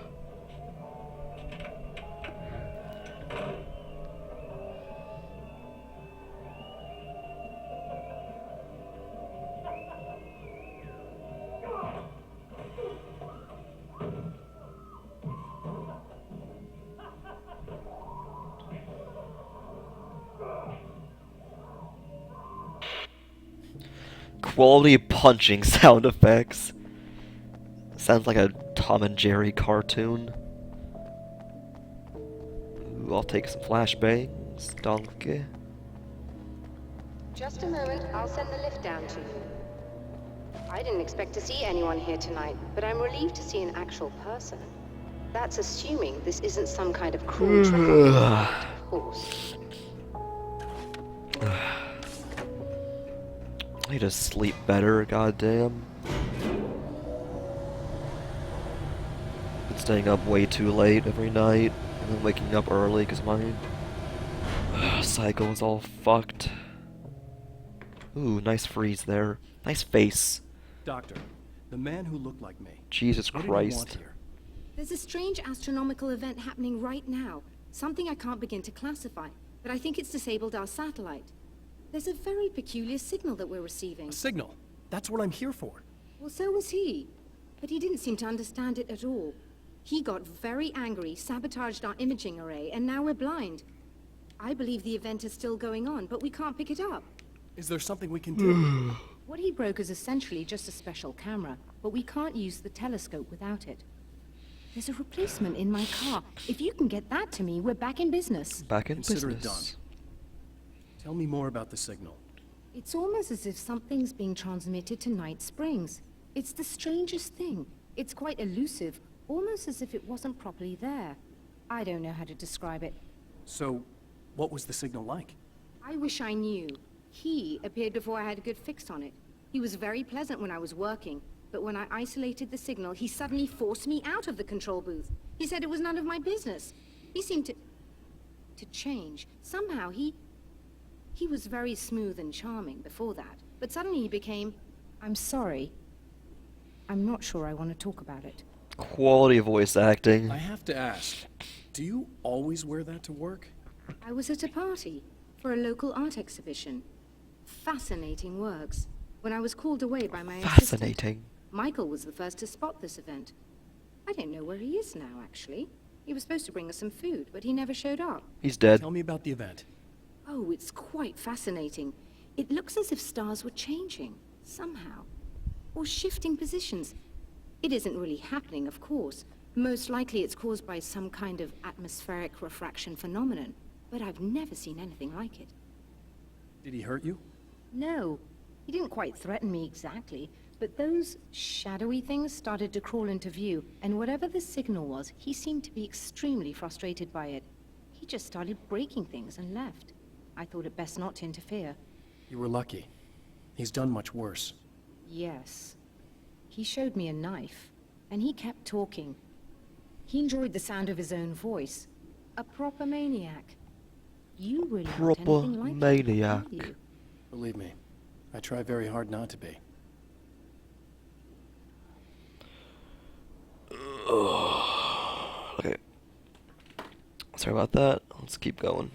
Quality punching sound effects. Sounds like a Tom and Jerry cartoon. Ooh, I'll take some flashbangs. Donkey. Just a moment, I'll send the lift down to you. I didn't expect to see anyone here tonight, but I'm relieved to see an actual person. That's assuming this isn't some kind of cruel trick on your part, of course. I need to sleep better, goddamn. Been staying up way too late every night, and then waking up early because my cycle is all fucked. Ooh, nice freeze there. Nice face. Doctor, the man who looked like me. Jesus What did he want Christ. here? There's a strange astronomical event happening right now. Something I can't begin to classify, but I think it's disabled our satellite. There's a very peculiar signal that we're receiving. A signal. That's what I'm here for. Well, so was he. But he didn't seem to understand it at all. He got very angry, sabotaged our imaging array, and now we're blind. I believe the event is still going on, but we can't pick it up. Is there something we can do? What he broke is essentially just a special camera, but we can't use the telescope without it. There's a replacement in my car. If you can get that to me, we're back in business. Back in Consider it business. done. Tell me more about the signal. It's almost as if something's being transmitted to Night Springs. It's the strangest thing. It's quite elusive, almost as if it wasn't properly there. I don't know how to describe it. So, what was the signal like? I wish I knew. He appeared before I had a good fix on it. He was very pleasant when I was working, but when I isolated the signal, he suddenly forced me out of the control booth. He said it was none of my business. He seemed to change. Somehow he was very smooth and charming before that, but suddenly he became, I'm sorry. I'm not sure I want to talk about it. Quality voice acting. I have to ask, do you always wear that to work? I was at a party for a local art exhibition. Fascinating works. When I was called away by my assistant, Fascinating. Michael was the first to spot this event. I don't know where he is now, actually. He was supposed to bring us some food, but he never showed up. He's dead. Tell me about the event. Oh, it's quite fascinating. It looks as if stars were changing, somehow. Or shifting positions. It isn't really happening, of course. Most likely it's caused by some kind of atmospheric refraction phenomenon. But I've never seen anything like it. Did he hurt you? No, he didn't quite threaten me exactly. But those shadowy things started to crawl into view, and whatever the signal was, he seemed to be extremely frustrated by it. He just started breaking things and left. I thought it best not to interfere. You were lucky. He's done much worse. Yes. He showed me a knife, and he kept talking. He enjoyed the sound of his own voice. A proper maniac. You really aren't Proper anything like him, maniac. are you? Believe me, I try very hard not to be. Okay. Sorry about that. Let's keep going.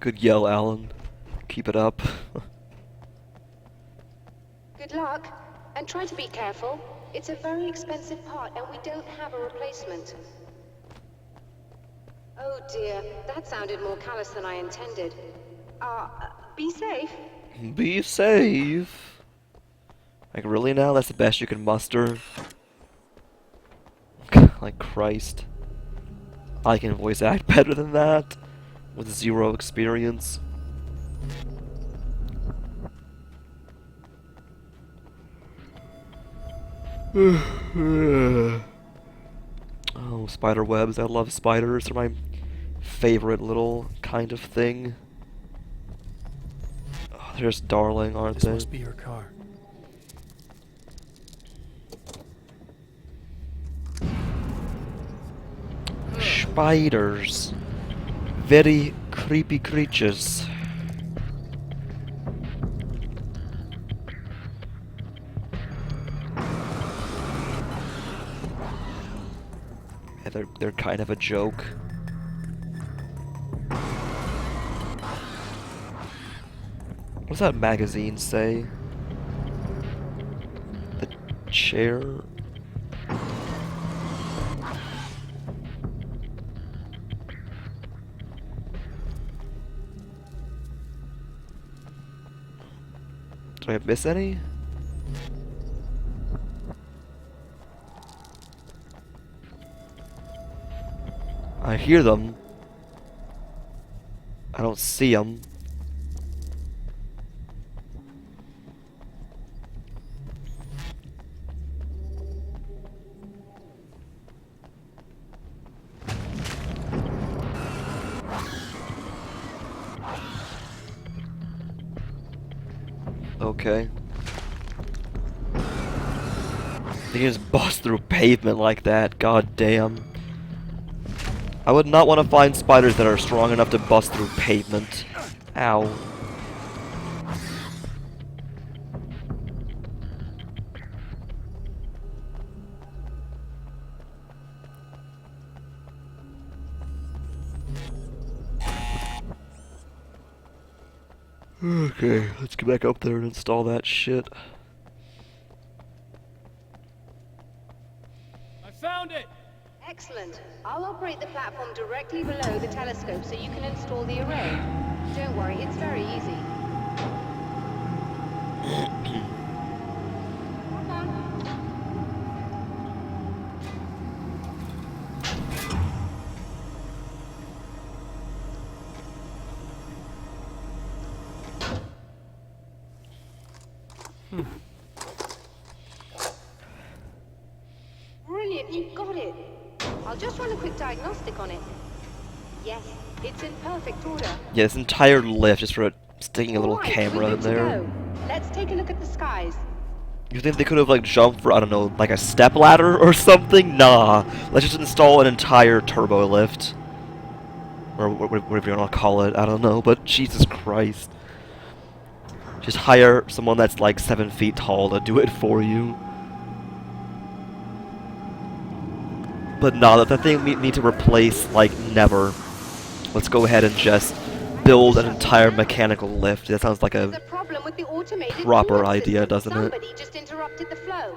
Good yell, Alan. Keep it up. Good luck, and try to be careful. It's a very expensive part, and we don't have a replacement. Oh dear, that sounded more callous than I intended. Be safe. Be safe. Like, really now? That's the best you can muster? Like, Christ. I can voice act better than that. With 0 experience. Oh, spider webs. I love spiders. They're my favorite little kind of thing. Oh, they're just darling, aren't This they? must be your car. Spiders. Very creepy creatures. Yeah, they're kind of a joke. What's that magazine say? The chair? Did I miss any? I hear them. I don't see them. Okay. They just bust through pavement like that, god damn. I would not want to find spiders that are strong enough to bust through pavement. Ow. Okay, let's get back up there and install that shit. I found it! Excellent. I'll operate the platform directly below the telescope so you can install the array. Don't worry, it's very easy. Hold on. Brilliant, you got it. I'll just run a quick diagnostic on it. Yes, it's in perfect order. Yeah, this entire lift just for sticking a little Alright, camera we're in good to there. go. Let's take a look at the skies. You think they could have like jumped for, I don't know, like a step ladder or something? Nah. Let's just install an entire turbo lift. Or whatever you want to call it, I don't know, but Jesus Christ. Just hire someone that's like 7 feet tall to do it for you. But nah, that thing we need to replace like never. Let's go ahead and just build an entire mechanical lift. That sounds like a proper idea, doesn't it? Somebody just interrupted the flow.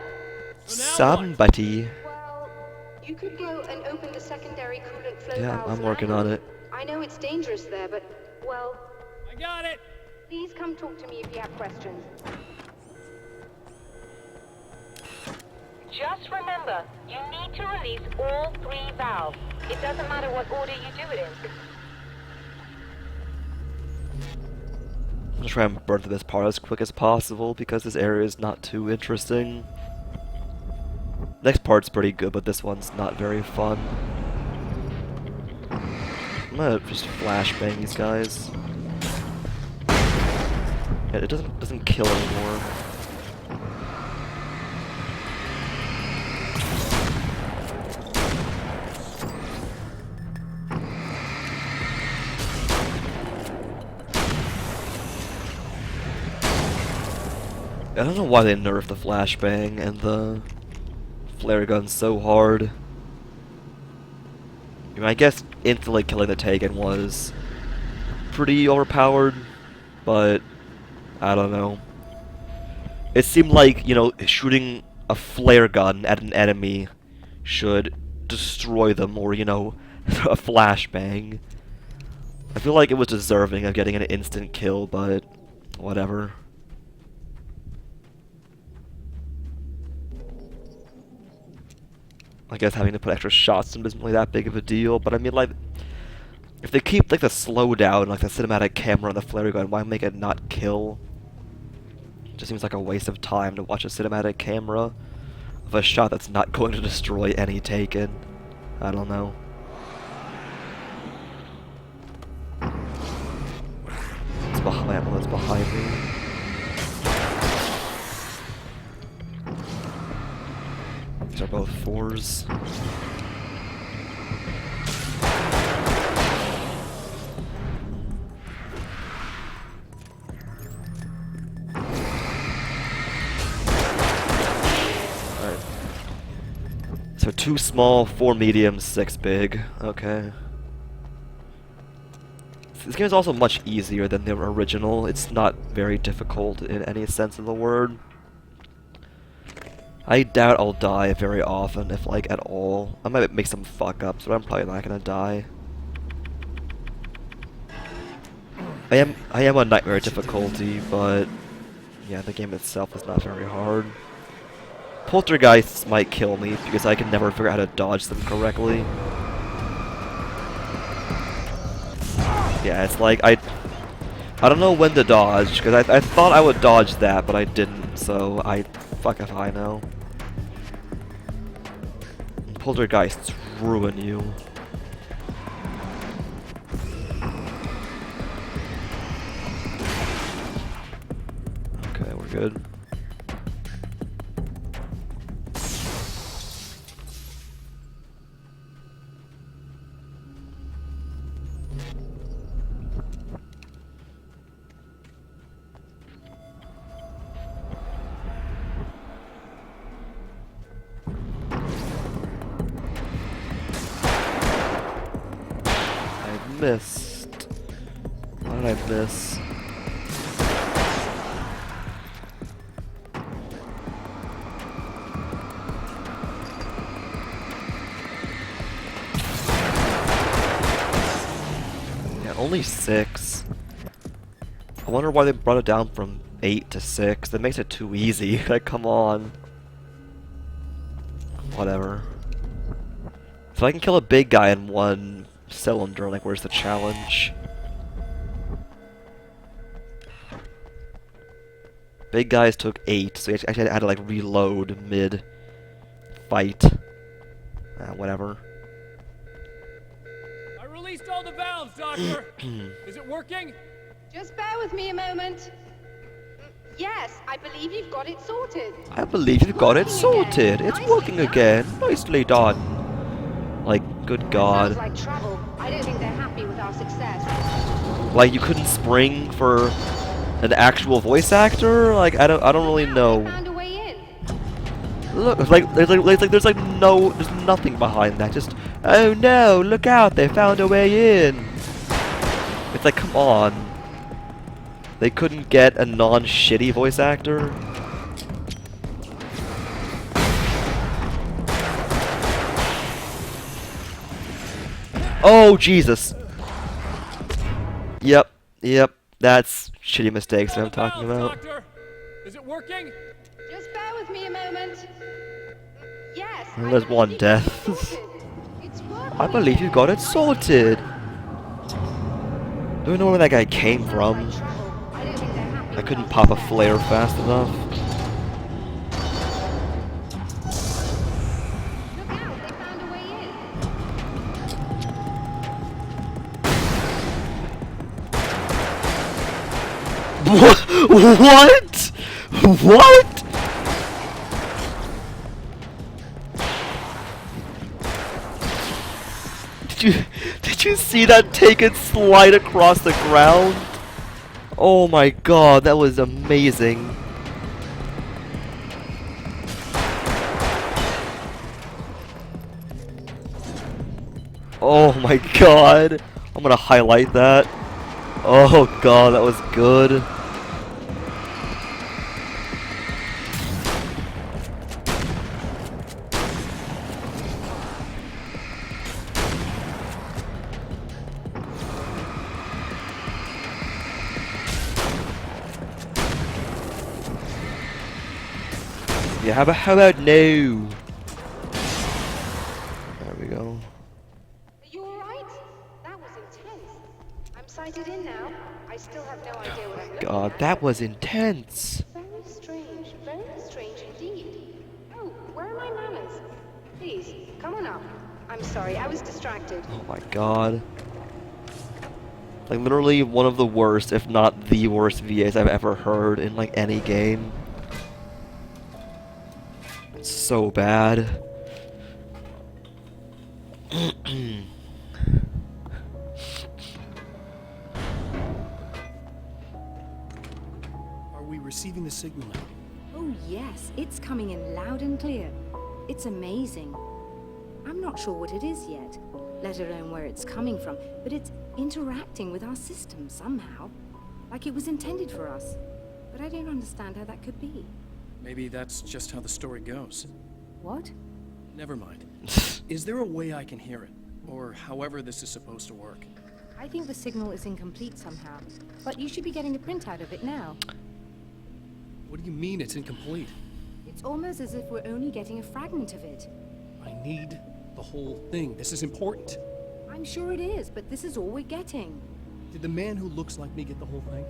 Somebody. Well, you could go and open the secondary coolant flow Yeah, valves I'm working on it. I know it's dangerous there, but, well... I got it! Please come talk to me if you have questions. Just remember, you need to release all 3 valves. It doesn't matter what order you do it in. I'm gonna try and burn through this part as quick as possible because this area is not too interesting. Next part's pretty good, but this one's not very fun. I'm gonna just flashbang these guys. Yeah, it doesn't kill anymore. I don't know why they nerfed the flashbang and the flare gun so hard. I mean, I guess instantly killing the Tegan was pretty overpowered, but I don't know. It seemed like, you know, shooting a flare gun at an enemy should destroy them, or, you know, a flashbang. I feel like it was deserving of getting an instant kill, but whatever. I guess having to put extra shots in isn't really that big of a deal, but I mean, like, if they keep, like, the slowdown, like the cinematic camera on the flare gun, why make it not kill? It just seems like a waste of time to watch a cinematic camera. of a shot that's not going to destroy any Taken. I don't know. It's behind, well, it's behind me. These are both 4s. So 2 small, 4 medium, 6 big. Okay. This game is also much easier than the original. It's not very difficult in any sense of the word. I doubt I'll die very often, if like at all. I might make some fuck-ups, but I'm probably not gonna die. I am on nightmare difficulty, but yeah, the game itself is not very hard. Poltergeists might kill me because I can never figure out how to dodge them correctly. Yeah, it's like I don't know when to dodge because I thought I would dodge that, but I didn't. So fuck if I know. Poltergeists ruin you. Okay, we're good. Missed. Why did I miss? Yeah, only 6. I wonder why they brought it down from 8 to 6. That makes it too easy. Like, come on. Whatever. If I can kill a big guy in one cylinder, like, where's the challenge? Big guys took 8, so I had to like reload mid fight. Whatever. I released all the valves, Doctor. Is it working? Just bear with me a moment. Yes, I believe you've got it sorted. I believe you've got it sorted. It's working again. Nicely done. Like, good God. Sounds like trouble. I don't think they're happy with our success. Like, you couldn't spring for an actual voice actor? Like, I don't really know. Found a way in. Look, there's nothing behind that. Just, oh no, look out, they found a way in. It's like, come on. They couldn't get a non-shitty voice actor? Oh, Jesus. Yep, that's shitty mistakes that I'm talking about. Doctor, is it working? Just bear with me a moment. Yes. Well, there's one death. I believe you got it sorted. Don't know where that guy came from. I couldn't pop a flare fast enough. What? What? Did you see that Taken slide across the ground? Oh my God, that was amazing. Oh my God. I'm gonna highlight that. Oh God, that was good. Yeah, how about no? There we go. Are you alright? That was intense. I'm sighted in now. I still have no idea what I'm looking God, that was intense. Very strange indeed. Oh, where am Please, come on up. I'm sorry, I was distracted. Oh my god. Like literally one of the worst, if not the worst VAs I've ever heard in like any game. It's so bad. Are we receiving the signal now? Oh, yes, it's coming in loud and clear. It's amazing. I'm not sure what it is yet, let alone where it's coming from, but it's interacting with our system somehow. Like it was intended for us. But I don't understand how that could be. Maybe that's just how the story goes. What? Never mind. Is there a way I can hear it? Or however this is supposed to work? I think the signal is incomplete somehow, but you should be getting a printout of it now. What do you mean it's incomplete? It's almost as if we're only getting a fragment of it. I need the whole thing. This is important. I'm sure it is, but this is all we're getting. Did the man who looks like me get the whole thing?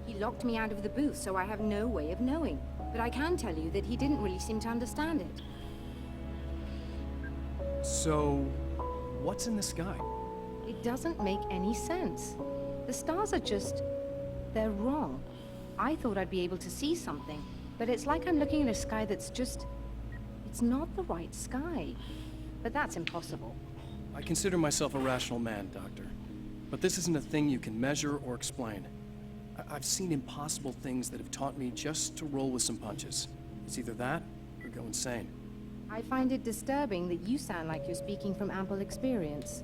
He locked me out of the booth, so I have no way of knowing. But I can tell you that he didn't really seem to understand it. So, what's in the sky? It doesn't make any sense. The stars are just... they're wrong. I thought I'd be able to see something, but it's like I'm looking at a sky that's just... it's not the right sky. But that's impossible. I consider myself a rational man, Doctor. But this isn't a thing you can measure or explain. I've seen impossible things that have taught me just to roll with some punches. It's either that, or go insane. I find it disturbing that you sound like you're speaking from ample experience.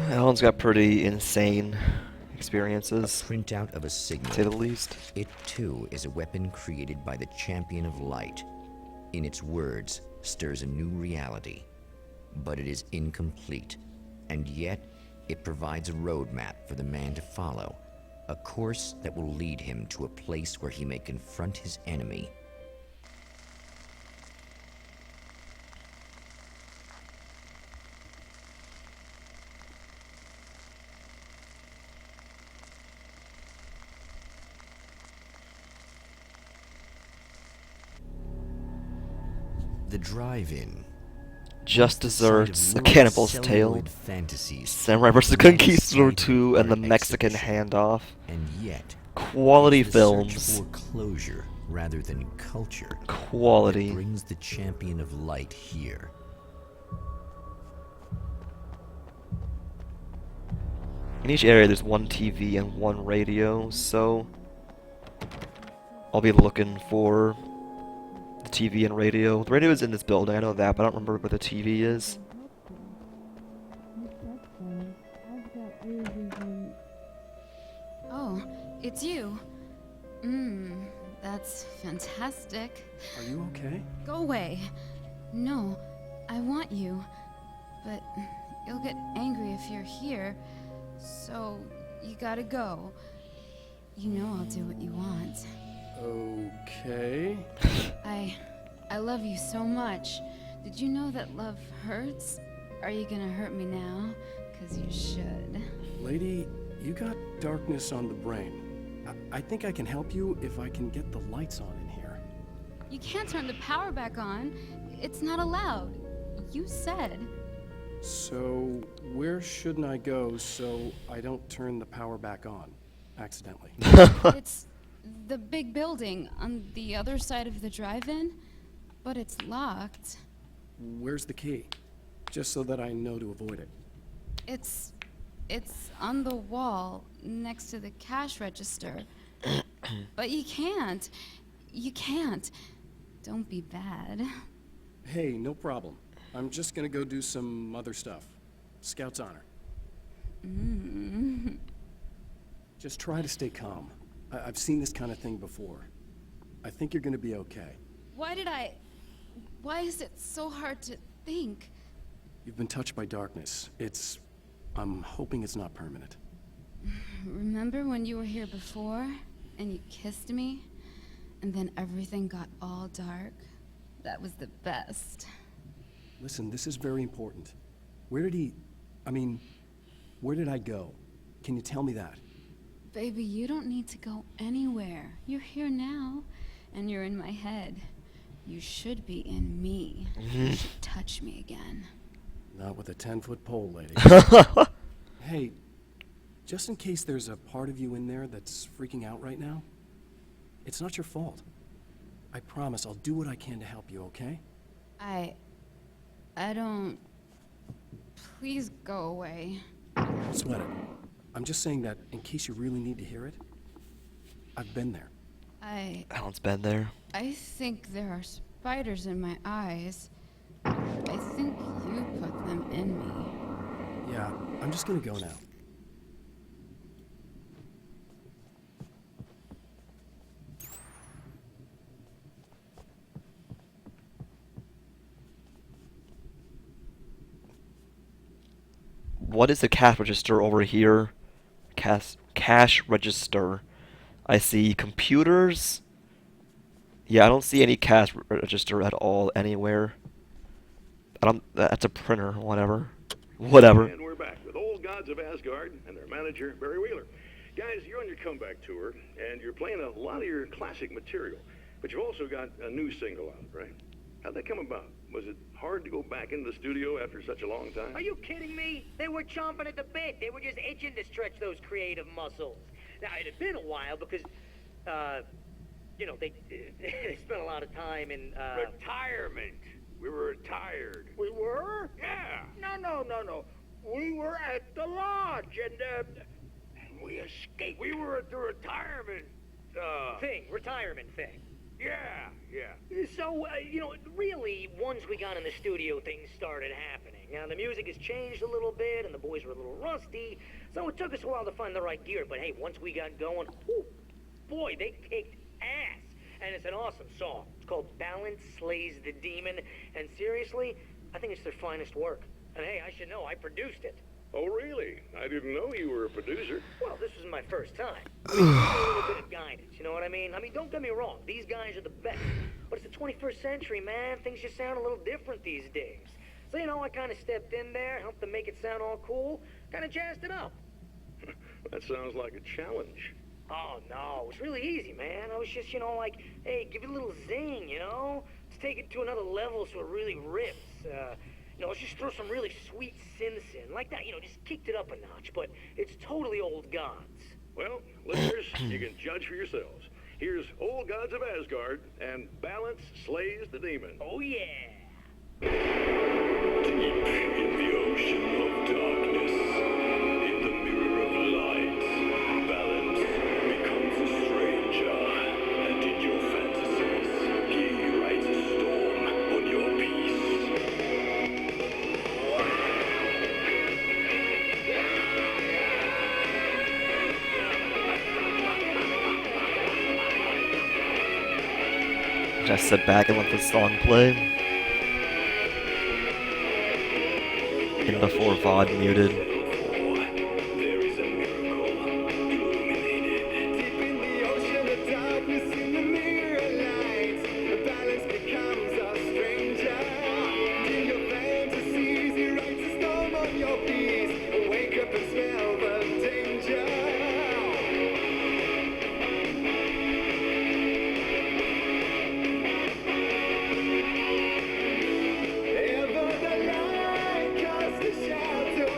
Alan's got pretty insane experiences. A printout of a signal. To say the least. It too is a weapon created by the Champion of Light. In its words, stirs a new reality. But it is incomplete, and yet it provides a roadmap for the man to follow. A course that will lead him to a place where he may confront his enemy. The drive-in just desserts, A Cannibal's Tale, fantasies, Samurai vs. Conquistador 2, and the Mexican Handoff. And yet, quality the films. Search for closure rather than culture. Quality. That brings the Champion of Light here. In each area there's one TV and one radio, so I'll be looking for the TV and radio. The radio is in this building, I know that, but I don't remember where the TV is. Oh, it's you. That's fantastic. Are you okay? Go away. No, I want you. But you'll get angry if you're here. So, you gotta go. You know I'll do what you want. Okay. I love you so much. Did you know that love hurts? Are you gonna hurt me now? 'Cause you should. Lady, you got darkness on the brain. I think I can help you if I can get the lights on in here. You can't turn the power back on. It's not allowed. You said. So, where shouldn't I go so I don't turn the power back on accidentally? It's the big building on the other side of the drive-in, but it's locked. Where's the key? Just so that I know to avoid it. It's on the wall next to the cash register. But you can't. You can't. Don't be bad. Hey, no problem. I'm just gonna go do some other stuff. Scout's honor. Just try to stay calm. I've seen this kind of thing before. I think you're gonna be okay. Why is it so hard to think? You've been touched by darkness. I'm hoping it's not permanent. Remember when you were here before, and you kissed me, and then everything got all dark? That was the best. Listen, this is very important. Where did I go? Can you tell me that? Baby, you don't need to go anywhere. You're here now, and you're in my head. You should be in me. You should touch me again. Not with a 10-foot pole, lady. Hey, just in case there's a part of you in there that's freaking out right now, it's not your fault. I promise I'll do what I can to help you, okay? I don't... Please go away. Sweat it. I'm just saying that in case you really need to hear it, I've been there. Alan's been there. I think there are spiders in my eyes. I think you put them in me. Yeah, I'm just gonna go now. What is the cash register over here? Cash register. I see computers. Yeah, I don't see any cash register at all anywhere. That's a printer, whatever. Whatever. And we're back with Old Gods of Asgard and their manager, Barry Wheeler. Guys, you're on your comeback tour, and you're playing a lot of your classic material, but you've also got a new single out, right? How'd that come about? Was it hard to go back into the studio after such a long time? Are you kidding me? They were chomping at the bit. They were just itching to stretch those creative muscles. Now, it had been a while because, you know, they spent a lot of time in, Retirement. We were retired. We were? Yeah. No. We were at the lodge, and we escaped. We were at the retirement, retirement thing. Yeah. So, you know, really, once we got in the studio, things started happening. Now, the music has changed a little bit, and the boys were a little rusty, so it took us a while to find the right gear. But hey, once we got going, whew, boy, they kicked ass. And it's an awesome song. It's called Balance Slays the Demon, and seriously, I think it's their finest work. And hey, I should know, I produced it. Oh, really? I didn't know you were a producer. Well, this was my first time. A little bit of guidance, you know what I mean? I mean, don't get me wrong, these guys are the best. But it's the 21st century, man. Things just sound a little different these days. So, you know, I kind of stepped in there, helped them make it sound all cool, kind of jazzed it up. That sounds like a challenge. Oh, no, it was really easy, man. I was just, you know, like, hey, give it a little zing, you know? Let's take it to another level so it really rips. You know, let's just throw some really sweet synths in. Like that, you know, just kicked it up a notch, but it's totally Old Gods. Well, listeners, you can judge for yourselves. Here's Old Gods of Asgard and Balance Slays the Demon. Oh, yeah. Deep in the ocean of darkness, in the mirror of light, Balance becomes a stranger, and in your fantasies, he rides a storm on your peace. Just sit back and let the song play. Even before VOD muted. There is a miracle illuminated. Deep in the ocean of darkness, in the mirror light, Balance becomes a stranger. In your fantasies, he writes a storm on your peace. Wake up and smell the danger. Ever the light casts a shadow.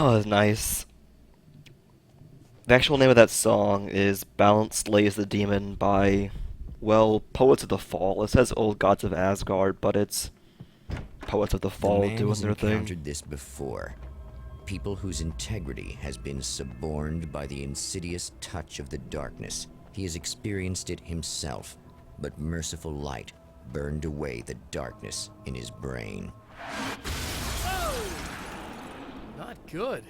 Oh, that's nice. The actual name of that song is Balance Slays the Demon by, well, Poets of the Fall. It says Old Gods of Asgard, but it's Poets of the The Fall man doing has their thing. encountered this before. People whose integrity has been suborned by the insidious touch of the darkness. He has experienced it himself, but merciful light burned away the darkness in his brain. Not good.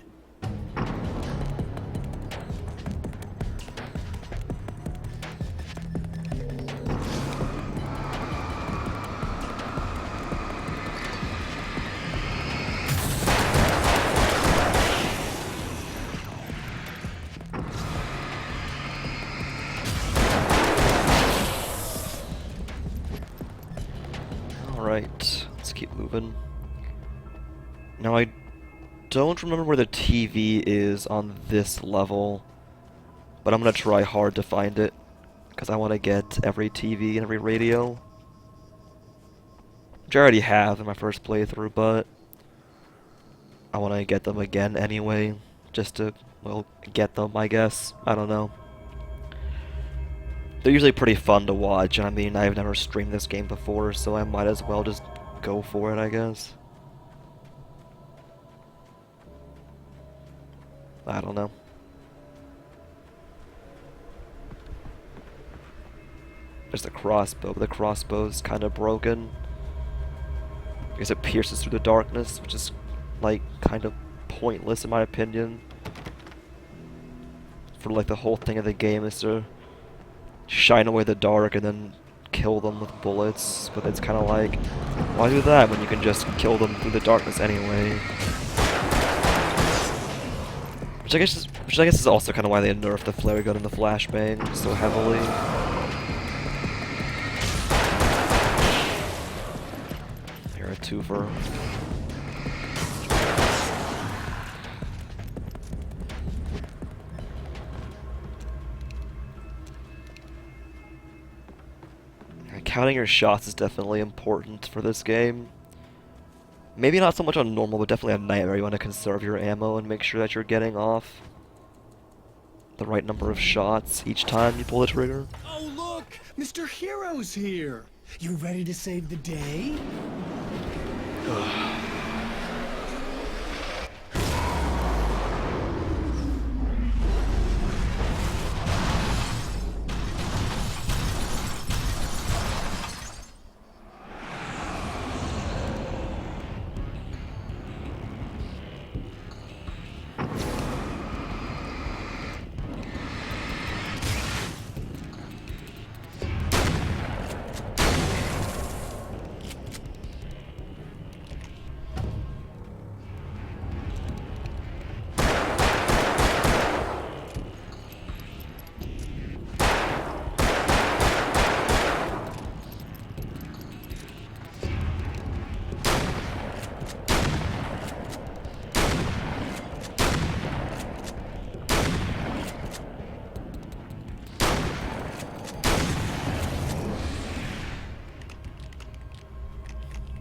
Alright, let's keep moving. Now I don't remember where the TV is on this level, but I'm gonna try hard to find it, because I want to get every TV and every radio. Which I already have in my first playthrough, but I want to get them again anyway, just to, well, get them, I guess. I don't know. They're usually pretty fun to watch, and I mean, I've never streamed this game before, so I might as well just go for it, I guess. I don't know. There's the crossbow, but the crossbow's kind of broken. Because it pierces through the darkness, which is, like, kind of pointless in my opinion. For, like, the whole thing of the game is to shine away the dark and then kill them with bullets, but it's kind of like, why do that when you can just kill them through the darkness anyway? Which I guess is also kind of why they nerfed the flare gun and the flashbang so heavily. Here, a twofer. Counting your shots is definitely important for this game. Maybe not so much on normal, but definitely on nightmare. You want to conserve your ammo and make sure that you're getting off the right number of shots each time you pull the trigger. Oh, look! Mr. Hero's here! You ready to save the day?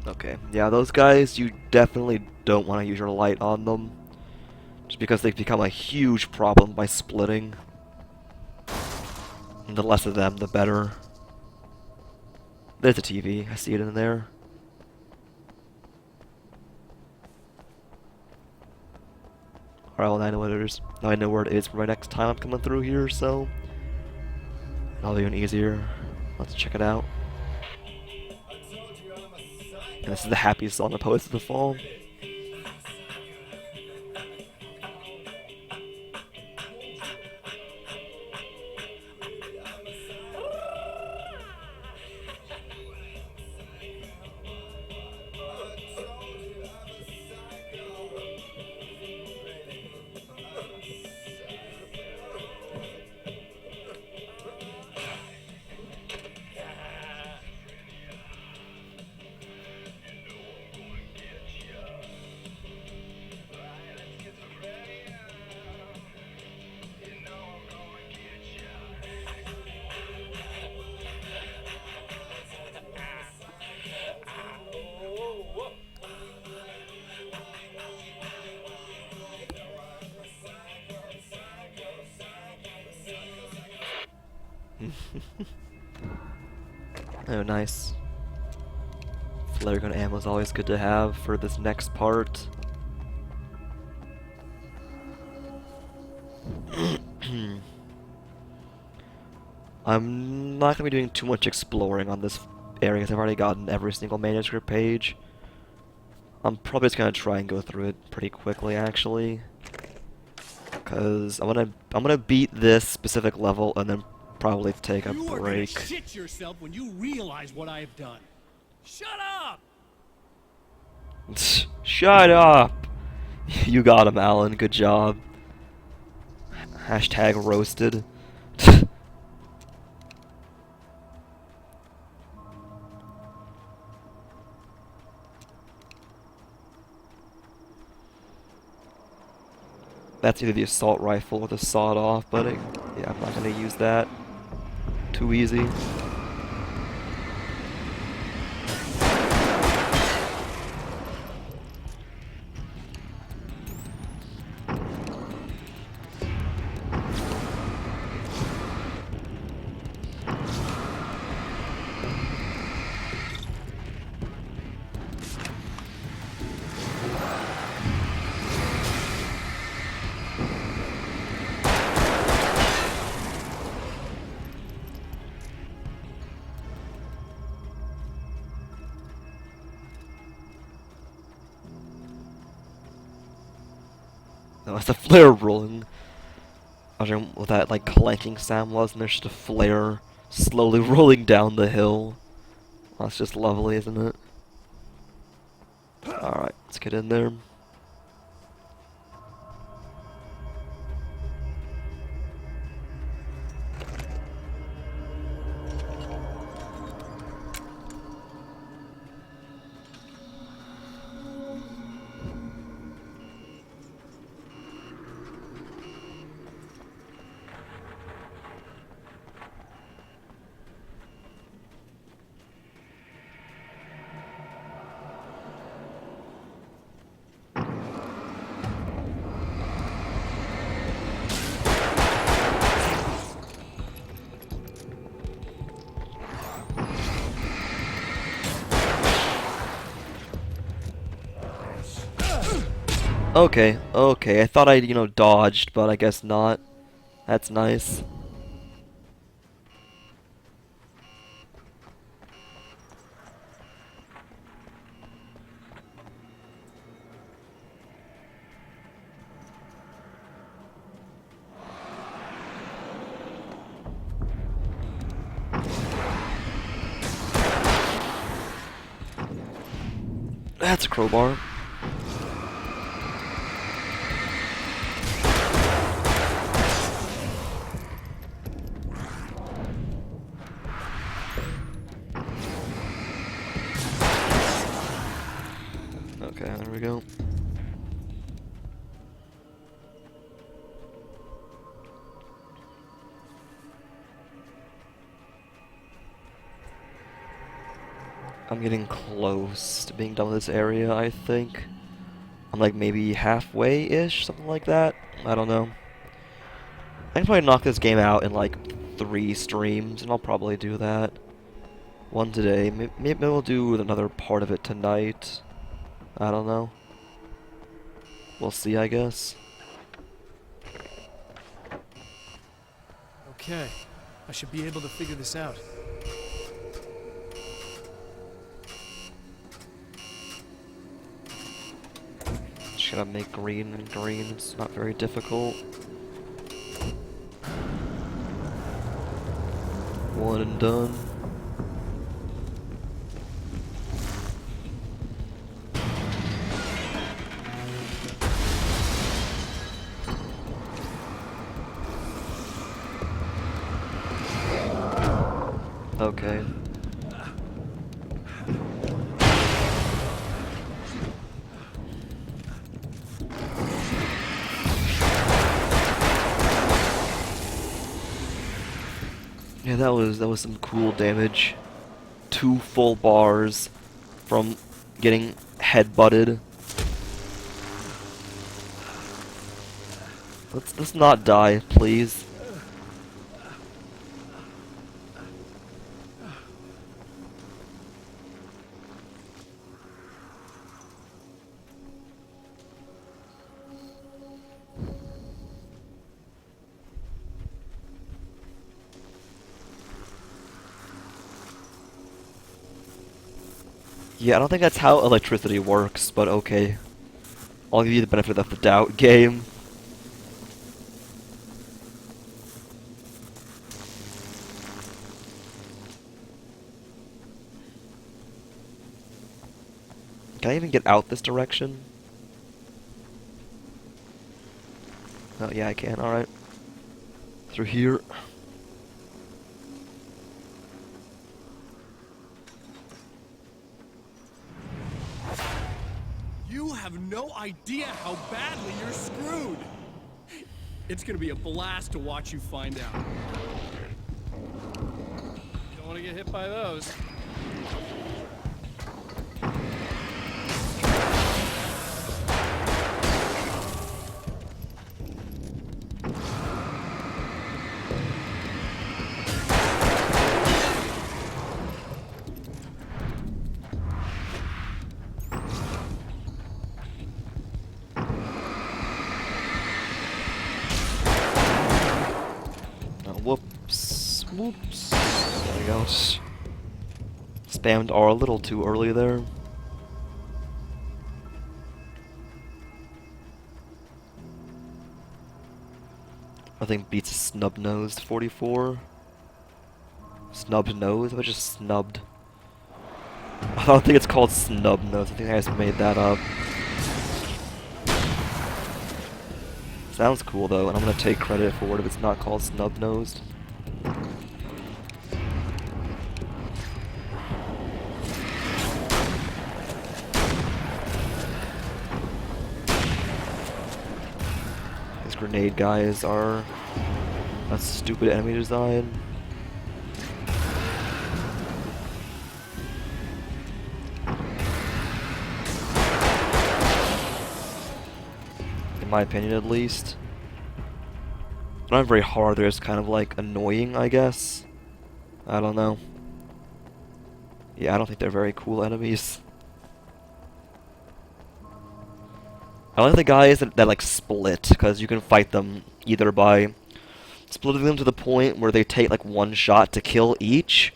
Okay, yeah, those guys, you definitely don't want to use your light on them. Just because they've become a huge problem by splitting. And the less of them, the better. There's a TV, I see it in there. Alright, well, now I know what it is. Now I know where it is for my next time I'm coming through here, so that'll be even easier. Let's check it out. And this is the happiest song of Poets of the Fall. Oh, nice. Flare gun ammo is always good to have for this next part. I'm not going to be doing too much exploring on this area because I've already gotten every single manuscript page. I'm probably just going to try and go through it pretty quickly, actually. Because I'm gonna beat this specific level and then probably take a You are gonna break. shit yourself when you realize what I have done. Shut up! Shut up! You got him, Alan. Good job. Hashtag roasted. That's either the assault rifle or the sawed-off, but yeah, I'm not gonna use that. Too easy. No, it's a flare rolling. I don't know what that like clanking sound was, and there's just a flare slowly rolling down the hill. Well, that's just lovely, isn't it? Alright, let's get in there. Okay, okay. I thought I'd, dodged, but I guess not. That's nice. That's a crowbar. Okay, there we go. I'm getting close to being done with this area, I think. I'm like maybe halfway-ish, something like that. I don't know. I can probably knock this game out in like 3 streams, and I'll probably do that. One today. Maybe we'll do another part of it tonight. I don't know. We'll see, I guess. Okay, I should be able to figure this out. Just gotta make green and green. It's not very difficult. One and done. Okay. Yeah, that was some cool damage. 2 full bars from getting headbutted. Let's not die, please. Yeah, I don't think that's how electricity works, but okay. I'll give you the benefit of the doubt, game. Can I even get out this direction? Oh, yeah, I can. Alright. Through here. You have no idea how badly you're screwed. It's gonna be a blast to watch you find out. Don't want to get hit by those. Whoops. Whoops. There we go. Spammed R a little too early there. I think beats a snub-nosed 44. Snubbed nose? I was just snubbed. I don't think it's called snub-nose. I think I just made that up. Sounds cool though, and I'm gonna take credit for it if it's not called snub-nosed. These grenade guys are a stupid enemy design. In my opinion, at least. They're not very hard, they're just kind of like annoying, I guess. I don't know. Yeah, I don't think they're very cool enemies. I like the guys that like split, because you can fight them either by splitting them to the point where they take like one shot to kill each,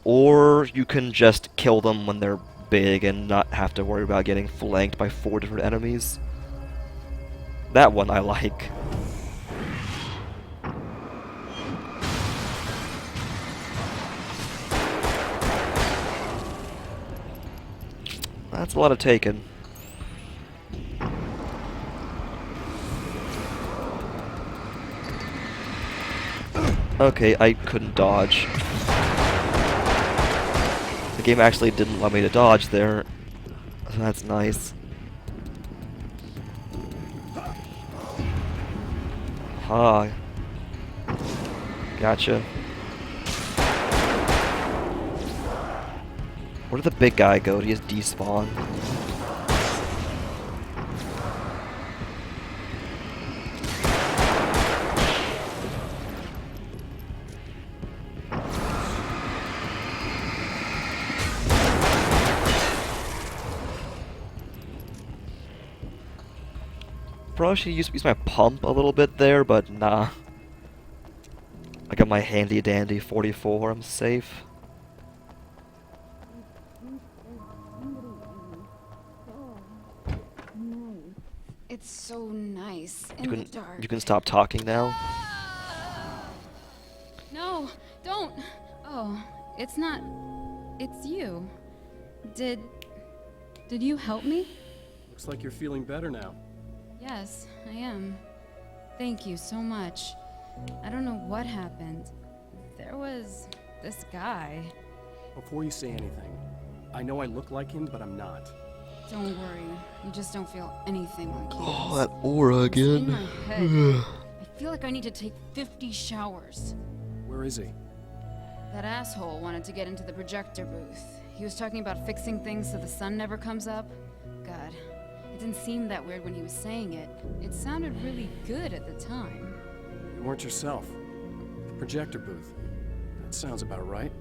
or you can just kill them when they're big and not have to worry about getting flanked by 4 different enemies. That one I like. That's a lot of taken. Okay, I couldn't dodge. The game actually didn't allow me to dodge there. That's nice. Ah. Gotcha. Where did the big guy go? Did he just despawn? Probably should use my pump a little bit there, but nah. I got my handy dandy 44, I'm safe. It's so nice in the dark. You can stop talking now. No, don't. Oh, it's not. It's you. Did you help me? Looks like you're feeling better now. Yes, I am. Thank you so much. I don't know what happened. There was this guy. Before you say anything, I know I look like him, but I'm not. Don't worry. You just don't feel anything like he Oh, does. that aura It's in again. my head. I feel like I need to take 50 showers. Where is he? That asshole wanted to get into the projector booth. He was talking about fixing things so the sun never comes up. God, it didn't seem that weird when he was saying it. It sounded really good at the time. You weren't yourself. The projector booth. That sounds about right.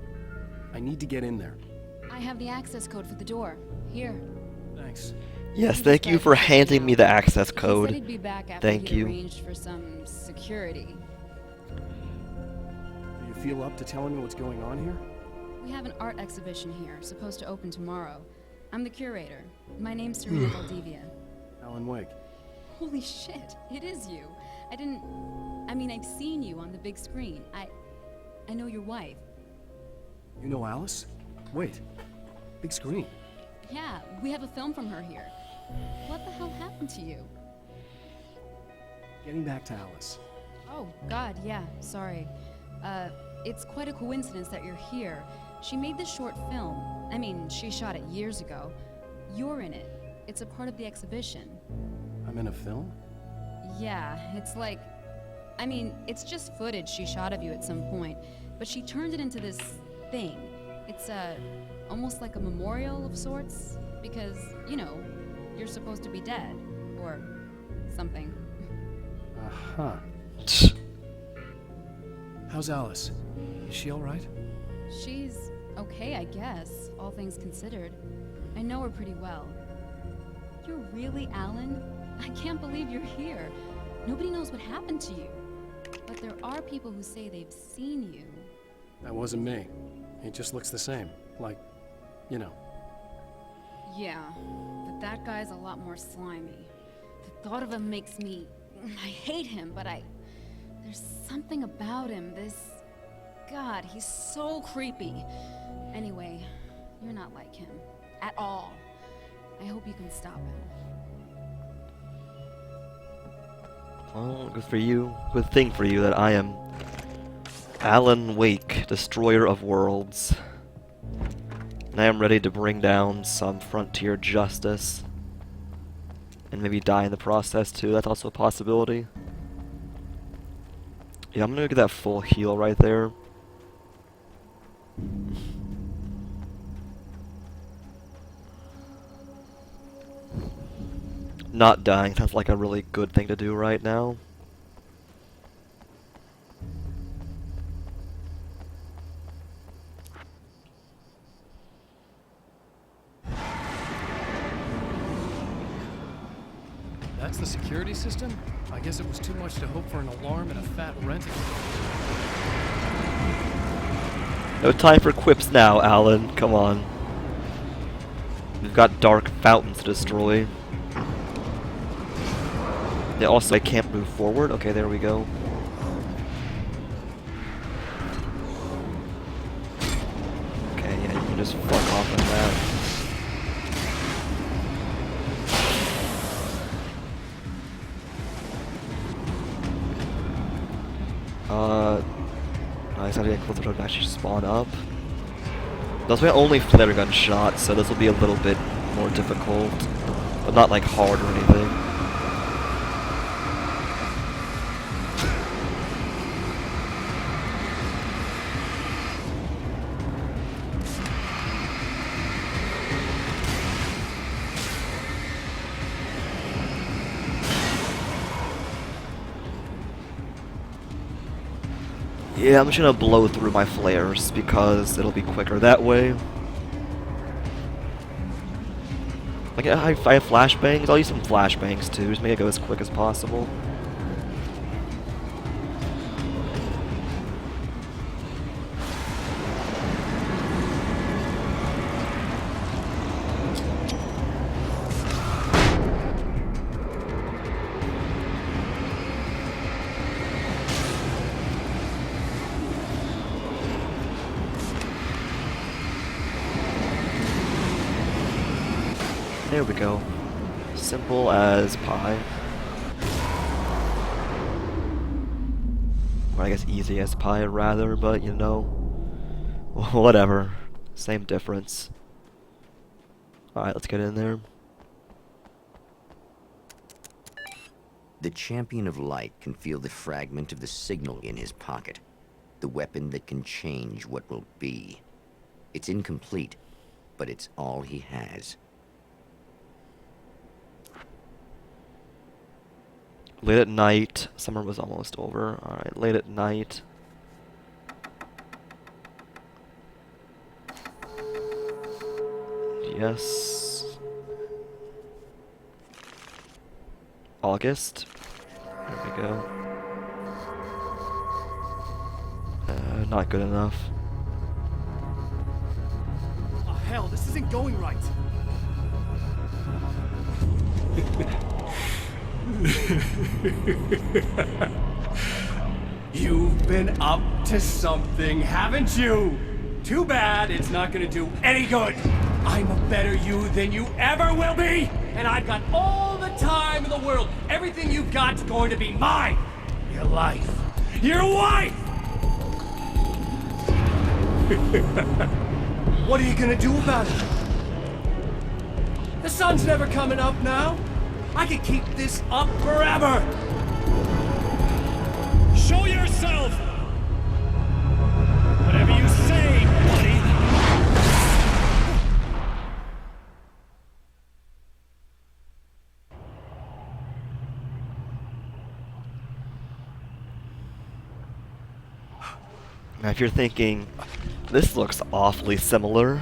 I need to get in there. I have the access code for the door. Here. Thanks. Yes, thank you for handing me the access He code. said he'd be back after Thank he'd you. arranged for some security. Do you feel up to telling me what's going on here? We have an art exhibition here, supposed to open tomorrow. I'm the curator. My name's Serena Valdivia. Alan Wake. Holy shit, it is you. I mean, I've seen you on the big screen. I know your wife. You know Alice? Wait. Big screen. Yeah, we have a film from her here. What the hell happened to you? Getting back to Alice. Oh, God, yeah, sorry. It's quite a coincidence that you're here. She made this short film. I mean, she shot it years ago. You're in it. It's a part of the exhibition. I'm in a film? Yeah, it's like... I mean, it's just footage she shot of you at some point, but she turned it into this thing. It's almost like a memorial of sorts, because, you know, you're supposed to be dead, or something. Uh-huh. How's Alice? Is she alright? She's okay, I guess, all things considered. I know her pretty well. You're really Alan? I can't believe you're here. Nobody knows what happened to you. But there are people who say they've seen you. That wasn't me. He just looks the same. Like, you know. Yeah, but that guy's a lot more slimy. The thought of him makes me... I hate him, but there's something about him, God, he's so creepy. Anyway, you're not like him. At all. I hope you can stop him. Well, good for you. Good thing for you that I am Alan Wake, Destroyer of Worlds. And I am ready to bring down some frontier justice. And maybe die in the process too, that's also a possibility. Yeah, I'm gonna get that full heal right there. Not dying sounds like a really good thing to do right now. That's the security system? I guess it was too much to hope for an alarm and a fat rent. No time for quips now, Alan. Come on. We've got dark fountains to destroy. Yeah, also I can't move forward. Okay, there we go. Okay, yeah, you can just fuck off on that. Nice, I have to get closer to actually spawn up. That's my only flare gun shot, so this will be a little bit more difficult. But not like hard or anything. Yeah, I'm just gonna blow through my flares because it'll be quicker that way. Like, I have flashbangs. I'll use some flashbangs too, just make it go as quick as possible. There we go. Simple as pie. Or I guess easy as pie, rather, but you know. Whatever. Same difference. Alright, let's get in there. The Champion of Light can feel the fragment of the signal in his pocket. The weapon that can change what will be. It's incomplete, but it's all he has. Late at night. Summer was almost over. Alright, late at night. Yes. August. There we go. Not good enough. Oh, hell, this isn't going right. You've been up to something, haven't you? Too bad it's not gonna do any good. I'm a better you than you ever will be, and I've got all the time in the world. Everything you've got's going to be mine. Your life. Your wife! What are you gonna do about it? The sun's never coming up now. I can keep this up forever. Show yourself! Whatever you say, buddy. Now, if you're thinking, this looks awfully similar,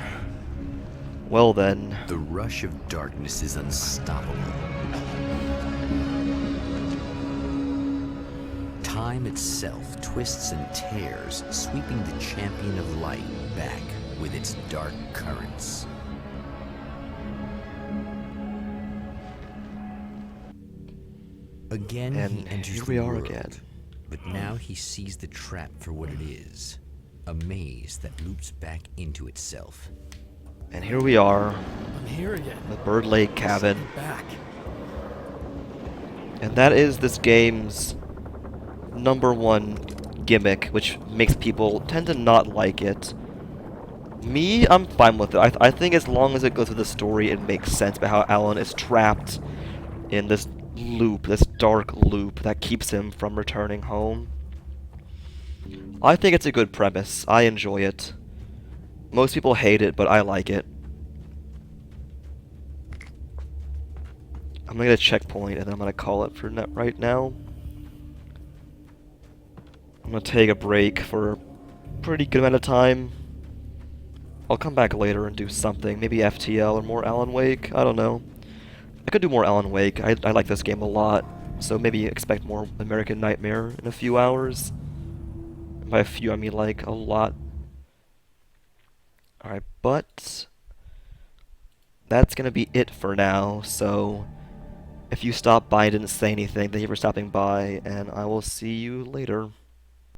well then... The rush of darkness is unstoppable. Time itself twists and tears, sweeping the champion of light back with its dark currents. Again, And he enters here the we are world, again. but now he sees the trap for what it is, a maze that loops back into itself. And here we are, I'm here again. the Bird Lake cabin. I'm back. And that is this game's #1 gimmick, which makes people tend to not like it. Me, I'm fine with it. I think as long as it goes with the story, it makes sense about how Alan is trapped in this loop, this dark loop that keeps him from returning home. I think it's a good premise. I enjoy it. Most people hate it, but I like it. I'm gonna get a checkpoint, and then I'm gonna call it for right now. I'm gonna take a break for a pretty good amount of time. I'll come back later and do something, maybe FTL or more Alan Wake, I don't know. I could do more Alan Wake, I like this game a lot, so maybe expect more American Nightmare in a few hours. And by a few, I mean like a lot. Alright, but that's gonna be it for now, so if you stopped by and didn't say anything, thank you for stopping by, and I will see you later.